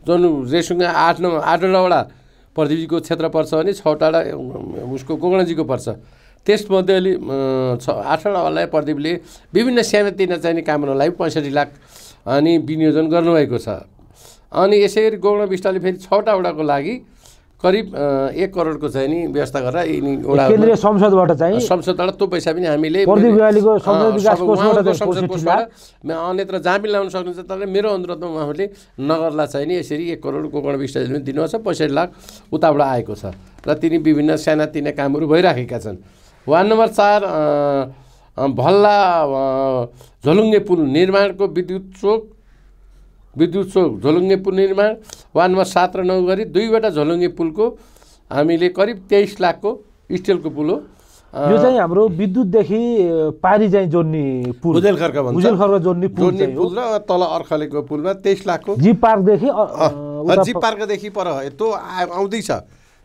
B: जुन रेसुङ 8 वटा प्रदीपजीको क्षेत्र पर्छ भने 6 वटा उसको गोगणाजीको पर्छ। त्यसमध्ये अलि 8 वटालाई प्रदीपले विभिन्न सानोतिनो चाहिने कामहरूलाई 65 लाख अनि विनियोजन गर्नुभएको छ। अनि यसै गरी गोगणा विष्टले फेरि 6 वटाको लागि करिब 1 करोडको चाहिँ नि व्यवस्था गरेर यिनी
A: केन्द्रीय संसदबाट चाहिँ
B: संसदबाट त्यो पैसा पनि हामीले
A: प्रदीप गेवालीको संसद विकास कोषबाट
B: अन्यत्र जहाँ पनि ल्याउन सक्नुहुन्छ। तर मेरो अनुरोधमा उहाँहरूले नगरलाई चाहिँ नि यसरी 1 करोड गोगणा विष्टले पनि दिनुहुन्छ 65 लाख उताबाट आएको छ र तिनी विभिन्न सानातिना कामहरू भइराखेका छन्। वार्ड नम्बर 4 भल्ला झोलुङ्गे पुल निर्माणको विद्युत चोक झोलुङ्गे पुल निर्माण वार्ड नम्बर 7 र 9 गरी 2वटा झोलुङ्गे पुलको हामीले करिब 23 लाखको स्टिलको पुल हो।
A: यो चाहिँ हाम्रो विद्युतदेखि पारी चाहिँ जोड्ने पुल
B: भुजेलखर्क
A: जोड्ने पुल
B: र तल अर्खलेको पुलमा 23 लाखको
A: जी
B: पार्कदेखि पर त्यो आउँदैछ।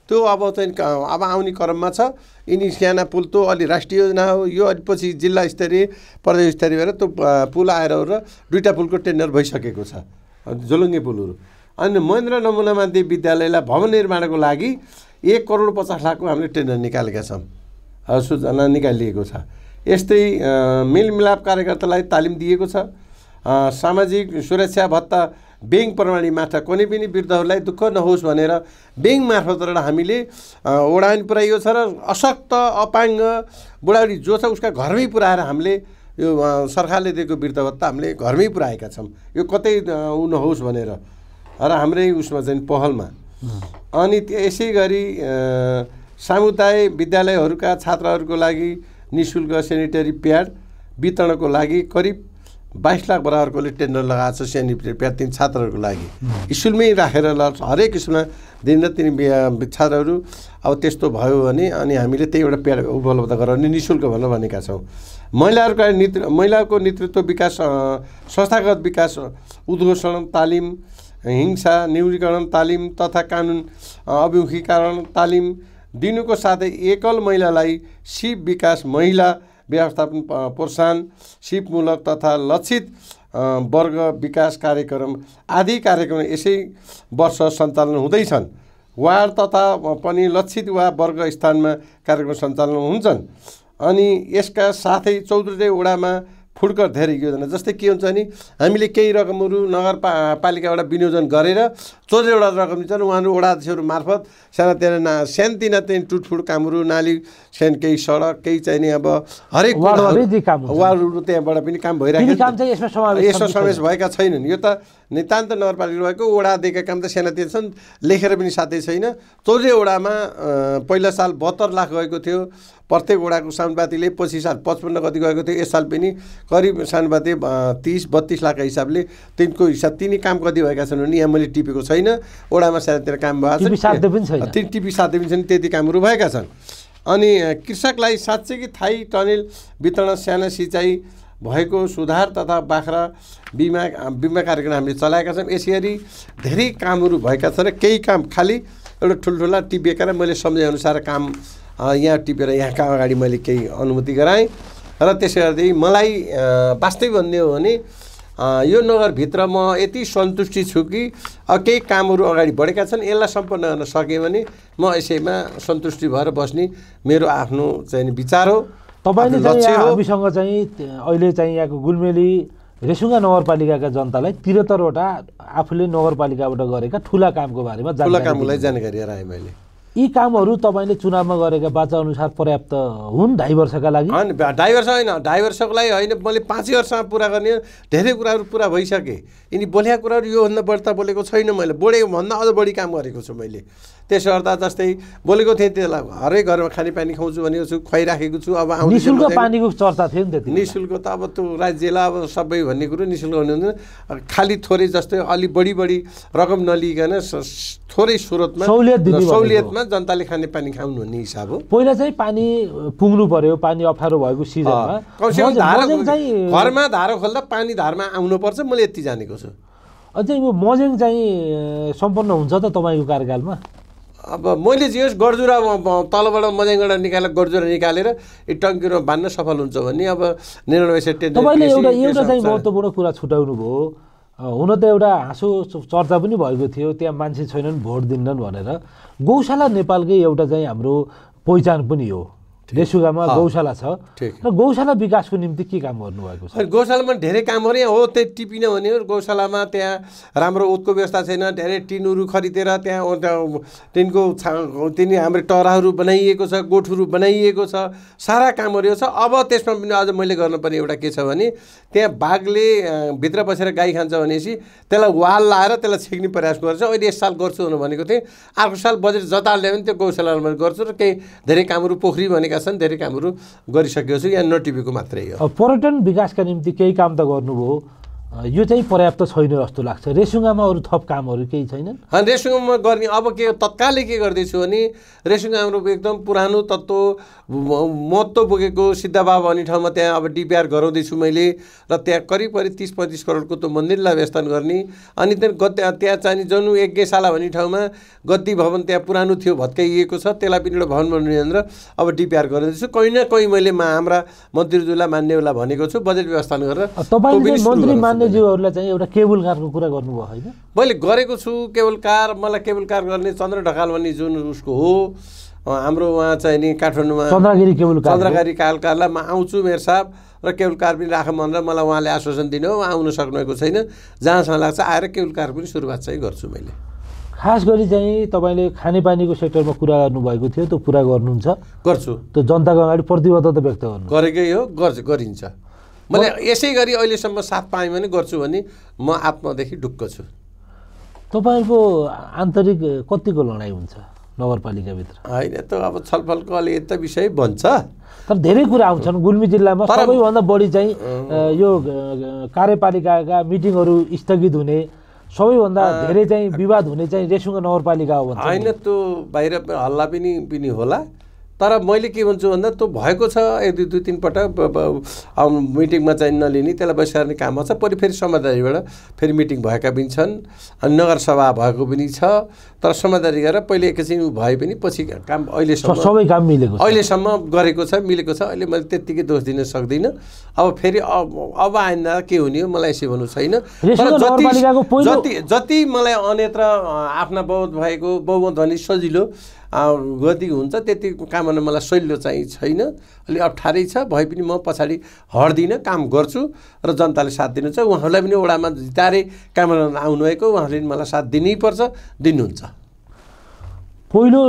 B: त्यो अब चाहिँ अब आउने क्रममा छ। यिनी साना पुल त अलि राष्ट्रिय योजना हो यो अलि पछि जिल्ला स्तरीय प्रदेश स्तरीय भएर त्यो पुल आएर र 2टा पुलको टेन्डर भइसकेको छ झोलुङ्गे पुलहरू। अनि महेन्द्र नमुना माध्यमिक विद्यालयलाई भवन निर्माणको लागि 1 करोड 50 लाखको हामीले टेन्डर निकालेका छौँ सूचना निकालिएको छ। यस्तै मेलमिलाप कार्यकर्तालाई तालिम दिएको छ। सामाजिक सुरक्षा भत्ता ब्याङ्क प्रणाली मार्फत कुनै पनि वृद्धहरूलाई दुःख नहोस् भनेर ब्याङ्क मार्फतबाट हामीले वडा पनि पुऱ्याइएको छ र अशक्त अपाङ्ग बुढाबुढी जो छ उसका घरमै पुऱ्याएर हामीले यो सरकारले दिएको वृद्ध भत्ता हामीले घरमै पुऱ्याएका छौँ। यो कतै नहोस् भनेर र हाम्रै उसमा चाहिँ पहलमा। अनि यसै गरी सामुदायिक विद्यालयहरूका छात्रहरूको लागि निःशुल्क सेनिटरी प्याड वितरणको लागि करिब 22 लाख बराबरकोले टेन्डर लगाएको छ सानो विद्यार्थी छात्रहरूको लागि स्कुलमै राखेर हरेक स्कुलमा दिन र तिनी छात्रहरू अब त्यस्तो भयो भने अनि हामीले त्यही एउटा प्याड उपलब्ध गराउने निःशुल्क भनेर भनेका छौँ। महिलाको नेतृत्व विकास संस्थागत विकास उद्घोषण तालिम हिंसा न्यूनीकरण तालिम तथा कानुन अभिमुखीकरण तालिम दिनुको साथै एकल महिलालाई सिप विकास महिला व्यवस्थापन प्रोत्साहन सिपमूलक तथा लक्षित वर्ग विकास कार्यक्रम आदि कार्यक्रम यसै वर्ष सञ्चालन हुँदैछन्। वार्ड तथा पनि लक्षित वा वर्ग स्थानमा कार्यक्रम सञ्चालन हुन्छन्। अनि यसका साथै 14 वडामा फुडकर धेरै योजना जस्तै के हुन्छ भने हामीले केही रकमहरू नगरपालिकाबाट विनियोजन गरेर 14 वटा रकम दिन्छन् उहाँहरू वडा अध्यक्षहरू मार्फत सानातिना चाहिँ टुटफुट कामहरू नाली केही सडक केही चाहिने अब हरेक वार्डहरू त्यहाँबाट पनि काम भइरहेको यसमा समावेश भएका छैनन्। यो त नितान्त नगरपालिका भएको वडा दिएका काम त सानातिना छन् लेखेर पनि साथै छैन। 14 वडामा पहिला साल 72 लाख गएको थियो प्रत्येक वडाको सानुपातिले, पछि साल 55 कति गएको थियो, यस साल पनि करिब सानुपाति 30-32 लाखका हिसाबले तिनको हिसाब तिनी काम कति भएका छन् भने यहाँ मैले टिपेको छैन। वडामा सानोतिर काम भएको छ टिपी साध्य पनि छैन त्यति कामहरू भएका छन्। अनि कृषकलाई साँच्चै थाई टनेल वितरण साना सिँचाइ भएको सुधार तथा बाख्रा बिमा कार्यक्रम हामीले चलाएका छौँ। यसै गरी धेरै कामहरू भएका छन् र केही काम खालि एउटा ठुल्ठुला टिपेका र मैले सम्झेअनुसार काम यहाँ टिपेर यहाँका अगाडि मैले केही अनुमति गराएँ र त्यसै गर्दै मलाई वास्तविक भन्ने हो भने यो नगरभित्र म यति सन्तुष्टि छु कि केही कामहरू अगाडि बढेका छन् यसलाई सम्पन्न गर्न सकेँ भने म यसैमा सन्तुष्टि भएर बस्ने मेरो आफ्नो चाहिँ विचार हो।
A: तपाईँले चाहिँ हामीसँग चाहिँ अहिले चाहिँ यहाँको गुल्मेली रेसुङ्गा नगरपालिकाका जनतालाई 73 वटा आफूले नगरपालिकाबाट गरेका ठुला कामको बारेमा
B: जानकारी गराएँ मैले।
A: यी कामहरू तपाईँले चुनावमा गरेका बाचा अनुसार पर्याप्त हुन् 2.5 वर्षका लागि?
B: होइन 2.5 वर्ष होइन, 2.5 वर्षको लागि होइन, मैले 5 वर्षमा पुरा गर्ने धेरै कुराहरू पुरा भइसके। यिनी बोलेका कुराहरू योभन्दा बढी त बोलेको छैन मैले, बोलेको भन्दा अझ बढी काम गरेको छु मैले। त्यसो गर्दा जस्तै बोलेको थिएँ त्यसलाई हरेक घरमा खानेपानी खुवाउँछु भनेको छु, खुवाइराखेको छु। अब
A: निःशुल्क पानीको चर्चा थियो नि त्यति।
B: निःशुल्क त अब त्यो राज्यलाई अब सबै भन्ने कुरो निःशुल्क हुने हुँदैन, खालि थोरै जस्तै अलि बढी रकम नलिकन थोरै स्रोतमा सहुलियतमा जनताले खानेपानी खाउनु भन्ने हिसाब हो।
A: पहिला चाहिँ पानी पुग्नु पर्यो, पानी अप्ठ्यारो भएको सिजनमा
B: घरमा धारो खोल्दा पानी धारमा आउनुपर्छ, मैले यति जानेको छु।
A: अझै यो मजेङ चाहिँ सम्पन्न हुन्छ त तपाईँको कार्यकालमा?
B: अब मैले जे होस् गर्जुरा तलबाट मजेङबाट निकालेर गर्जुरा निकालेर यो टङ्कीमा बान्न सफल हुन्छ भने अब 99
A: तपाईँले एउटा चाहिँ महत्त्वपूर्ण कुरा छुटाउनु भयो। हुन त एउटा हाँसो चर्चा पनि भएको थियो त्यहाँ मान्छे छैनन् भोट दिन्नन् भनेर। गौशाला नेपालकै एउटा चाहिँ हाम्रो पहिचान पनि हो। रेसुगामा गौशाला छ र गौशाला विकासको निम्ति के काम गर्नुभएको छ?
B: गौशालामा धेरै काम गरे हो, त्यो टिपिन भने गौशालामा त्यहाँ राम्रो ओतको व्यवस्था छैन, धेरै टिनहरू खरिदेर त्यहाँ तिनी हाम्रो टराहरू बनाइएको छ, गोठहरू बनाइएको छ, सारा काम गरिएको छ। अब त्यसमा पनि अझ मैले गर्नुपर्ने एउटा के छ भने त्यहाँ बाघले भित्र बसेर गाई खान्छ भनेपछि त्यसलाई वाल लाएर त्यसलाई छेक्ने प्रयास गर्छ। अहिले यस साल गर्छु भनेको थिएँ, अर्को साल बजेट जता ल्यायो भने त्यो गौशालामा गर्छु र केही धेरै कामहरू पोखरी भनेका छन्, धेरै कामहरू गरिसकेको छु, यहाँ नटिपेको मात्रै हो।
A: पर्यटन विकासका निम्ति केही काम त गर्नुभयो, यो चाहिँ पर्याप्त छैन जस्तो लाग्छ। रेसुङ्गामा अरू थप कामहरू केही छैनन्?
B: रेसुङ्गामा गर्ने अब के तत्कालै के गर्दैछु भने रेसुङ्गा हाम्रो एकदम पुरानो तत्त्व महत्त्व बोकेको सिद्धबा भन्ने ठाउँमा त्यहाँ अब डिपिआर गराउँदैछु मैले र त्यहाँ करिब 30-35 करोडको त्यो मन्दिरलाई व्यवस्थापन गर्ने। अनि त्यहाँ चाहिँ जुन यज्ञशाला भन्ने ठाउँमा गद्दी भवन त्यहाँ पुरानो थियो भत्काइएको छ, त्यसलाई पनि एउटा भवन बनाउने र अब डिपिआर गराउँदैछु। कहीँ न कहीँ मैले हाम्रा मन्त्रीज्यूलाई मान्नेहरूलाई भनेको छु बजेट व्यवस्थापन गरेर।
A: ज्यूहरूलाई चाहिँ एउटा केबल कारको कुरा गर्नुभयो होइन?
B: मैले गरेको छु केबल कार। मलाई केबल कार गर्ने चन्द्र ढकाल भन्ने जुन उसको हो हाम्रो उहाँ चाहिँ नि काठमाडौँमा
A: चन्द्रगिरी
B: केबल कारलाई म आउँछु मेरो साहब र केबल कार पनि राखौँ भनेर मलाई उहाँले आश्वासन दिनु हो। आउन सक्नुभएको छैन, जहाँसम्म लाग्छ आएर केबल कार पनि सुरुवात चाहिँ गर्छु मैले।
A: खास गरी चाहिँ तपाईँले खानेपानीको सेक्टरमा कुरा गर्नुभएको थियो, त्यो पुरा गर्नुहुन्छ?
B: गर्छु।
A: त्यो जनताको अगाडि प्रतिबद्धता व्यक्त गर्नु
B: गरेकै हो, गरिन्छ। मैले यसै गरी अहिलेसम्म साथ पाएँ भने गर्छु भने म आत्मादेखि ढुक्क छु।
A: तपाईँको आन्तरिक कतिको लडाइँ हुन्छ? नगरपालिकाभित्र?
B: होइन त अब छलफलको अलि यता विषय बन्छ,
A: तर धेरै कुरा आउँछन्। गुल्मी जिल्लामा सबैभन्दा बढी चाहिँ यो कार्यपालिकाका मिटिङहरू स्थगित हुने, सबैभन्दा धेरै चाहिँ विवाद हुने चाहिँ रेसुङ्गा नगरपालिका हो भन्छ।
B: होइन त्यो बाहिर हल्ला पनि होला, तर मैले के भन्छु भन्दा त्यो भएको छ एक दुई तिन पटक मिटिङमा चाहिँ नलिने, त्यसलाई बसिरहने काम छ। पछि फेरि समझदारीबाट फेरि मिटिङ भएका पनि छन्, अनि नगरसभा भएको पनि छ, तर समझदारी गरेर पहिले एकैछिन भए पनि पछि काम अहिलेसम्म
A: सबै काम मिलेको छ,
B: अहिलेसम्म गरेको छ, मिलेको छ। अहिले मैले त्यत्तिकै दोष दिन सक्दिनँ। अब फेरि अब आइन्दा के हुने हो मलाई यसो भन्नु छैन। जति मलाई अन्यत्र आफ्ना बहुमत भने सजिलो गति हुन्छ त्यति काम गर्न मलाई सजिलो चाहिँ छैन, अलि अप्ठ्यारै छ। भए पनि म पछाडि हट्दिनँ, काम गर्छु र जनताले साथ दिनुहुन्छ। उहाँहरूलाई पनि वडामा जितारे काम गर्न आउनुभएको, उहाँहरूले पनि मलाई साथ दिनैपर्छ, दिनुहुन्छ।
A: पहिलो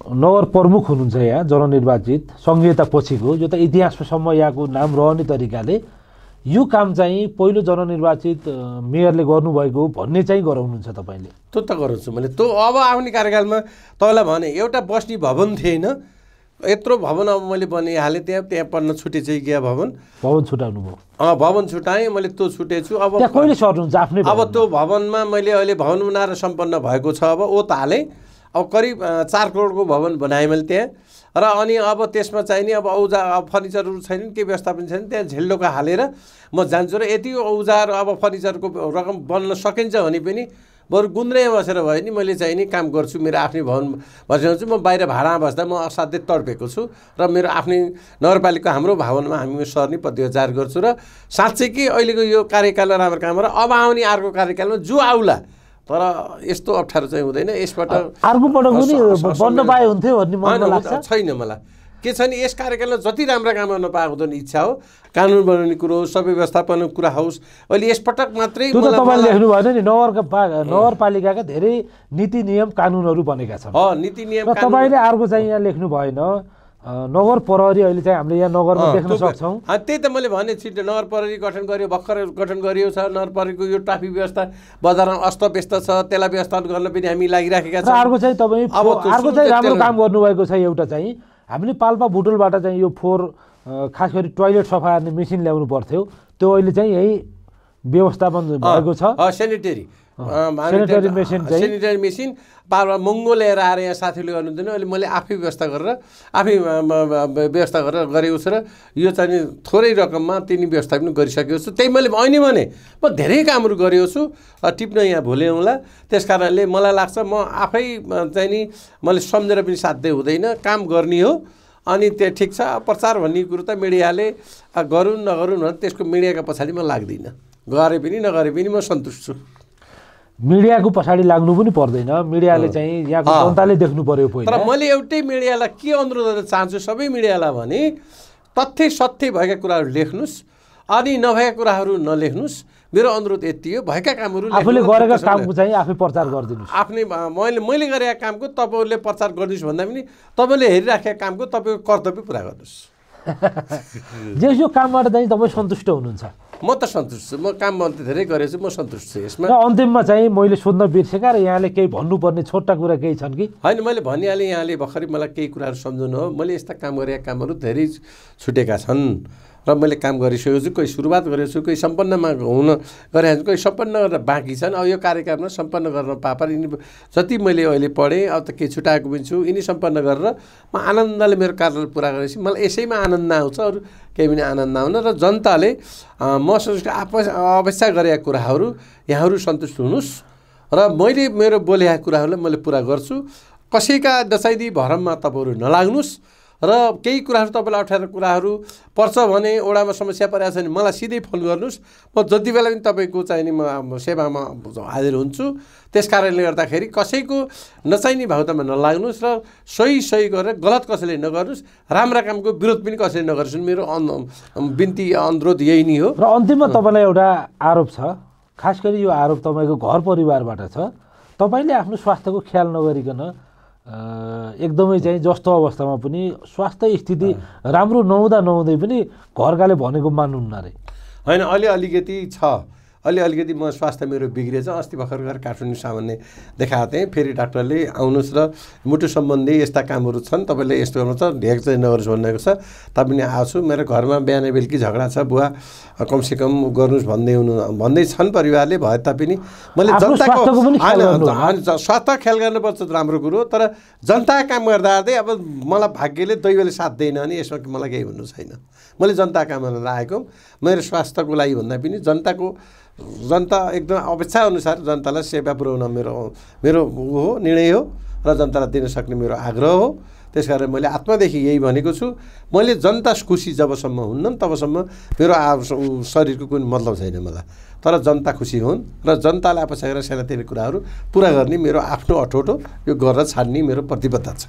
A: नगर प्रमुख हुनुहुन्छ यहाँ जननिर्वाचित, सङ्घीयता पछिको, यो त इतिहाससम्म यहाँको नाम रहने तरिकाले यो काम चाहिँ पहिलो जननिर्वाचित मेयरले गर्नुभएको भन्ने चाहिँ गराउनुहुन्छ तपाईँले?
B: त्यो त गराउँछु मैले। त्यो अब आउने कार्यकालमा तपाईँलाई भने एउटा बस्ने भवन थिएन, यत्रो भवन अब मैले बनिहालेँ। त्यहाँ पढ्न छुटे चाहिँ गया भवन
A: छुटाउनु भयो?
B: भवन छुटाएँ मैले, त्यो छुटेछु। अब
A: कहिले सर्नुहुन्छ आफ्नै?
B: अब त्यो भवनमा मैले अहिले भवन बनाएर सम्पन्न भएको छ, अब ओत हालेँ। अब करिब 4 करोडको भवन बनाएँ मैले त्यहाँ, र अनि अब त्यसमा चाहिँ नि अब औजार फर्निचरहरू छैनन्, केही व्यवस्थापन छैन। त्यहाँ झेल्डोका हालेर म जान्छु, र यति औजार अब फर्निचरको रकम बन्न सकिन्छ भने पनि बरु गुन्द्रेमा बसेर भयो नि मैले चाहिँ नि काम गर्छु। मेरो आफ्नै भवन बसेर छु, म बाहिर भाडामा बस्दा म असाध्यै तडपेको छु, र मेरो आफ्नै नगरपालिका हाम्रो भवनमा हामी सर्ने पदयात्रा गर्छु। र साँच्चै कि अहिलेको यो कार्यकाल राम्रो काम, र अब आउने अर्को कार्यकालमा जो आउला, तर यस्तो अप्ठ्यारो चाहिँ हुँदैन। यसबाट
A: अर्को पटक पनि बन्न पाए हुन्थ्यो भन्ने मलाई लाग्छ
B: छैन। मलाई के छ नि, यस कार्यकालमा जति राम्रो काम गर्न पाएको त इच्छा हो, कानुन बनाउने कुरो, सबै व्यवस्थापन कुरा होस्। अहिले यसपटक मात्रै
A: तपाईँले लेख्नु भएन नि, नगरपालिकाका धेरै नीति नियम कानुनहरू बनेका छन्।
B: नीति नियम।
A: तपाईँले अर्को चाहिँ यहाँ लेख्नु भएन, नगर प्रहरी अहिले चाहिँ हामीले यहाँ नगरमा देख्न सक्छौँ।
B: त्यही त मैले भने छिटो नगर प्रहरी गठन गर्यो, भर्खर गठन गरियो छ। नगर प्रहरीको यो ट्राफिक व्यवस्था बजारमा अस्तव्यस्त छ, त्यसलाई व्यवस्थापन गर्न पनि हामी लागिराखेका छौँ।
A: अर्को चाहिँ तपाईँ अर्को चाहिँ राम्रो काम गर्नुभएको छ। एउटा चाहिँ हामीले पाल्पा बुटोलबाट चाहिँ यो खास गरी टोयलेट सफा गर्ने मेसिन ल्याउनु पर्थ्यो, त्यो अहिले चाहिँ यही व्यवस्थापन भएको छ।
B: सेनिटरी मेसिन पाल्पा महँगो लिएर आएर यहाँ साथीले गर्नुहुँदैन, अहिले मैले आफै व्यवस्था गरेर गरेको छु, र यो चाहिँ थोरै रकममा तिनी व्यवस्था पनि गरिसकेको छु। त्यही मैले अहिले भने म धेरै कामहरू गरेको छु, टिप्न यहाँ भुलेउँला। त्यस कारणले मलाई लाग्छ म आफै चाहिँ नि मैले सम्झेर पनि साध्य हुँदैन, काम गर्ने हो। अनि त्यो ठिक छ, प्रचार भन्ने कुरो त मिडियाले गरून् नगरून् भने त्यसको मिडियाका पछाडि म लाग्दिनँ, गरे पनि नगरे पनि म सन्तुष्ट छु।
A: मिडियाको पछाडि लाग्नु पनि पर्दैन, मिडियाले चाहिँ यहाँको जनताले देख्नु पर्यो पहिला।
B: तर मैले एउटै मिडियालाई के अनुरोध गर्न चाहन्छु, सबै मिडियालाई भने तथ्य सत्य भएका कुराहरू लेख्नुहोस्, अनि नभएका कुराहरू नलेख्नुहोस्। मेरो अनुरोध यति हो, भएका कामहरू
A: आफूले गरेका कामको चाहिँ आफै प्रचार गरिदिनुहोस्।
B: आफ्नै मैले गरेका कामको तपाईँहरूले प्रचार गरिदिनुहोस् भन्दा पनि तपाईँले हेरिराखेका कामको तपाईँको कर्तव्य पुरा गर्नुहोस्।
A: यो कामबाट चाहिँ तपाईँ सन्तुष्ट हुनुहुन्छ?
B: म त सन्तुष्ट छु, म काम धेरै गरेको छु, म सन्तुष्ट छु यसमा।
A: र अन्तिममा चाहिँ मैले सोध्न बिर्सेका, र यहाँले केही भन्नुपर्ने छोटा कुरा केही छन् कि?
B: होइन, मैले भनिहालेँ। यहाँले भर्खरै मलाई केही कुराहरू सम्झाउनु हो। मैले यस्ता काम गरेका कामहरू धेरै छुटेका छन्, र मैले काम गरिसकेको छु। कोही सुरुवात गरेको छु, कोही सम्पन्नमा हुन गरेको छु, कोही सम्पन्न गर्न बाँकी छन्। अब यो कार्यक्रममा सम्पन्न गर्न पापा यिनी जति मैले अहिले पढेँ, अब त केही छुटाएको पनि छु, यिनी सम्पन्न गरेर म आनन्दले मेरो कार्यलाई पुरा गरेपछि मलाई यसैमा आनन्द आउँछ, अरू केही पनि आनन्द आउन। र जनताले मसँग अपेक्षा गरेका कुराहरू यहाँहरू सन्तुष्ट हुनुहोस्, र मैले मेरो बोलेका कुराहरूलाई मैले पुरा गर्छु। कसैका दसाइदी भरममा तपाईँहरू नलाग्नुहोस्, र केही कुराहरू तपाईँलाई अप्ठ्यारो कुराहरू पर्छ भने, वडामा समस्या परेको छ भने मलाई सिधै फोन गर्नुहोस्। म जति बेला पनि तपाईँको चाहिने म सेवामा हाजिर हुन्छु। त्यस कारणले गर्दाखेरि कसैको नचाहिने भाउतामा नलाग्नुहोस्, र सही गरेर गलत कसैले नगर्नुहोस्, राम्रा कामको विरोध पनि कसैले नगर्नुहोस्। मेरो बिन्ती अनुरोध यही नै हो।
A: र अन्तिममा तपाईँलाई एउटा आरोप छ, खास गरी यो आरोप तपाईँको घर परिवारबाट छ। तपाईँले आफ्नो स्वास्थ्यको ख्याल नगरिकन एकदमै चाहिँ जस्तो अवस्थामा पनि स्वास्थ्य स्थिति राम्रो नहुँदै पनि घरकाले भनेको मान्नुहुन्न रे?
B: होइन, अलिकति छ। अलिकति म स्वास्थ्य मेरो बिग्रिएछ। अस्ति भर्खर गएर काठमाडौँ सामान्य देखाएको थिएँ। फेरि डाक्टरले आउनुहोस् र मुटु सम्बन्धी यस्ता कामहरू छन्, तपाईँले यस्तो गर्नु छ, ढेक चाहिँ नगर्नुहोस् भनेको छ। तपाईँ आउँछु, मेरो घरमा बिहान बेलुकी झगडा छ, बुवा कमसेकम गर्नुहोस् भन्दै छन् परिवारले। भए तापनि मैले जनताको स्वास्थ्य ख्याल गर्नुपर्छ, राम्रो कुरो। तर जनता काम गर्दा अब मलाई भाग्यले दैवले साथ दिएन भने यसमा मलाई केही भन्नु छैन। मैले जनता काम गर्न आएको, मेरो स्वास्थ्यको लागि भन्दा पनि जनता एकदम अपेक्षा अनुसार जनतालाई सेवा पुर्याउन मेरो हो निर्णय हो र जनतालाई दिन सक्ने मेरो आग्रह हो। त्यसकारण मैले आत्मादेखि यही भनेको छु। मैले जनता खुसी जबसम्म हुन्नन् तबसम्म मेरो शरीरको कुनै मतलब छैन मलाई। तर जनता खुसी हुन् र जनतालाई अपेक्षा गरेर सानातिनो कुराहरू पुरा गर्ने मेरो आफ्नो अठोट हो। यो गरेर छाड्ने मेरो प्रतिबद्धता छ।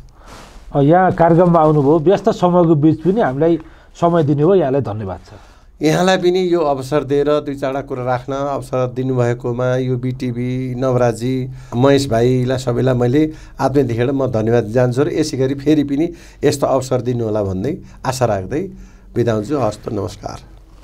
A: यहाँ कार्यक्रममा आउनुभयो, व्यस्त समयको बिच पनि हामीलाई समय दिनुभयो, यहाँलाई धन्यवाद छ।
B: यहाँलाई पनि यो अवसर दिएर 2-4 कुरा राख्न अवसर दिनुभएकोमा यो बिटिभी, नवराजी, महेश भाइलाई सबैलाई मैले आत्मीयदेखिबाट म धन्यवाद जान्छु र यसै गरी फेरि पनि यस्तो अवसर दिनुहोला भन्दै आशा राख्दै बिदा हुन्छु। हस्त, नमस्कार।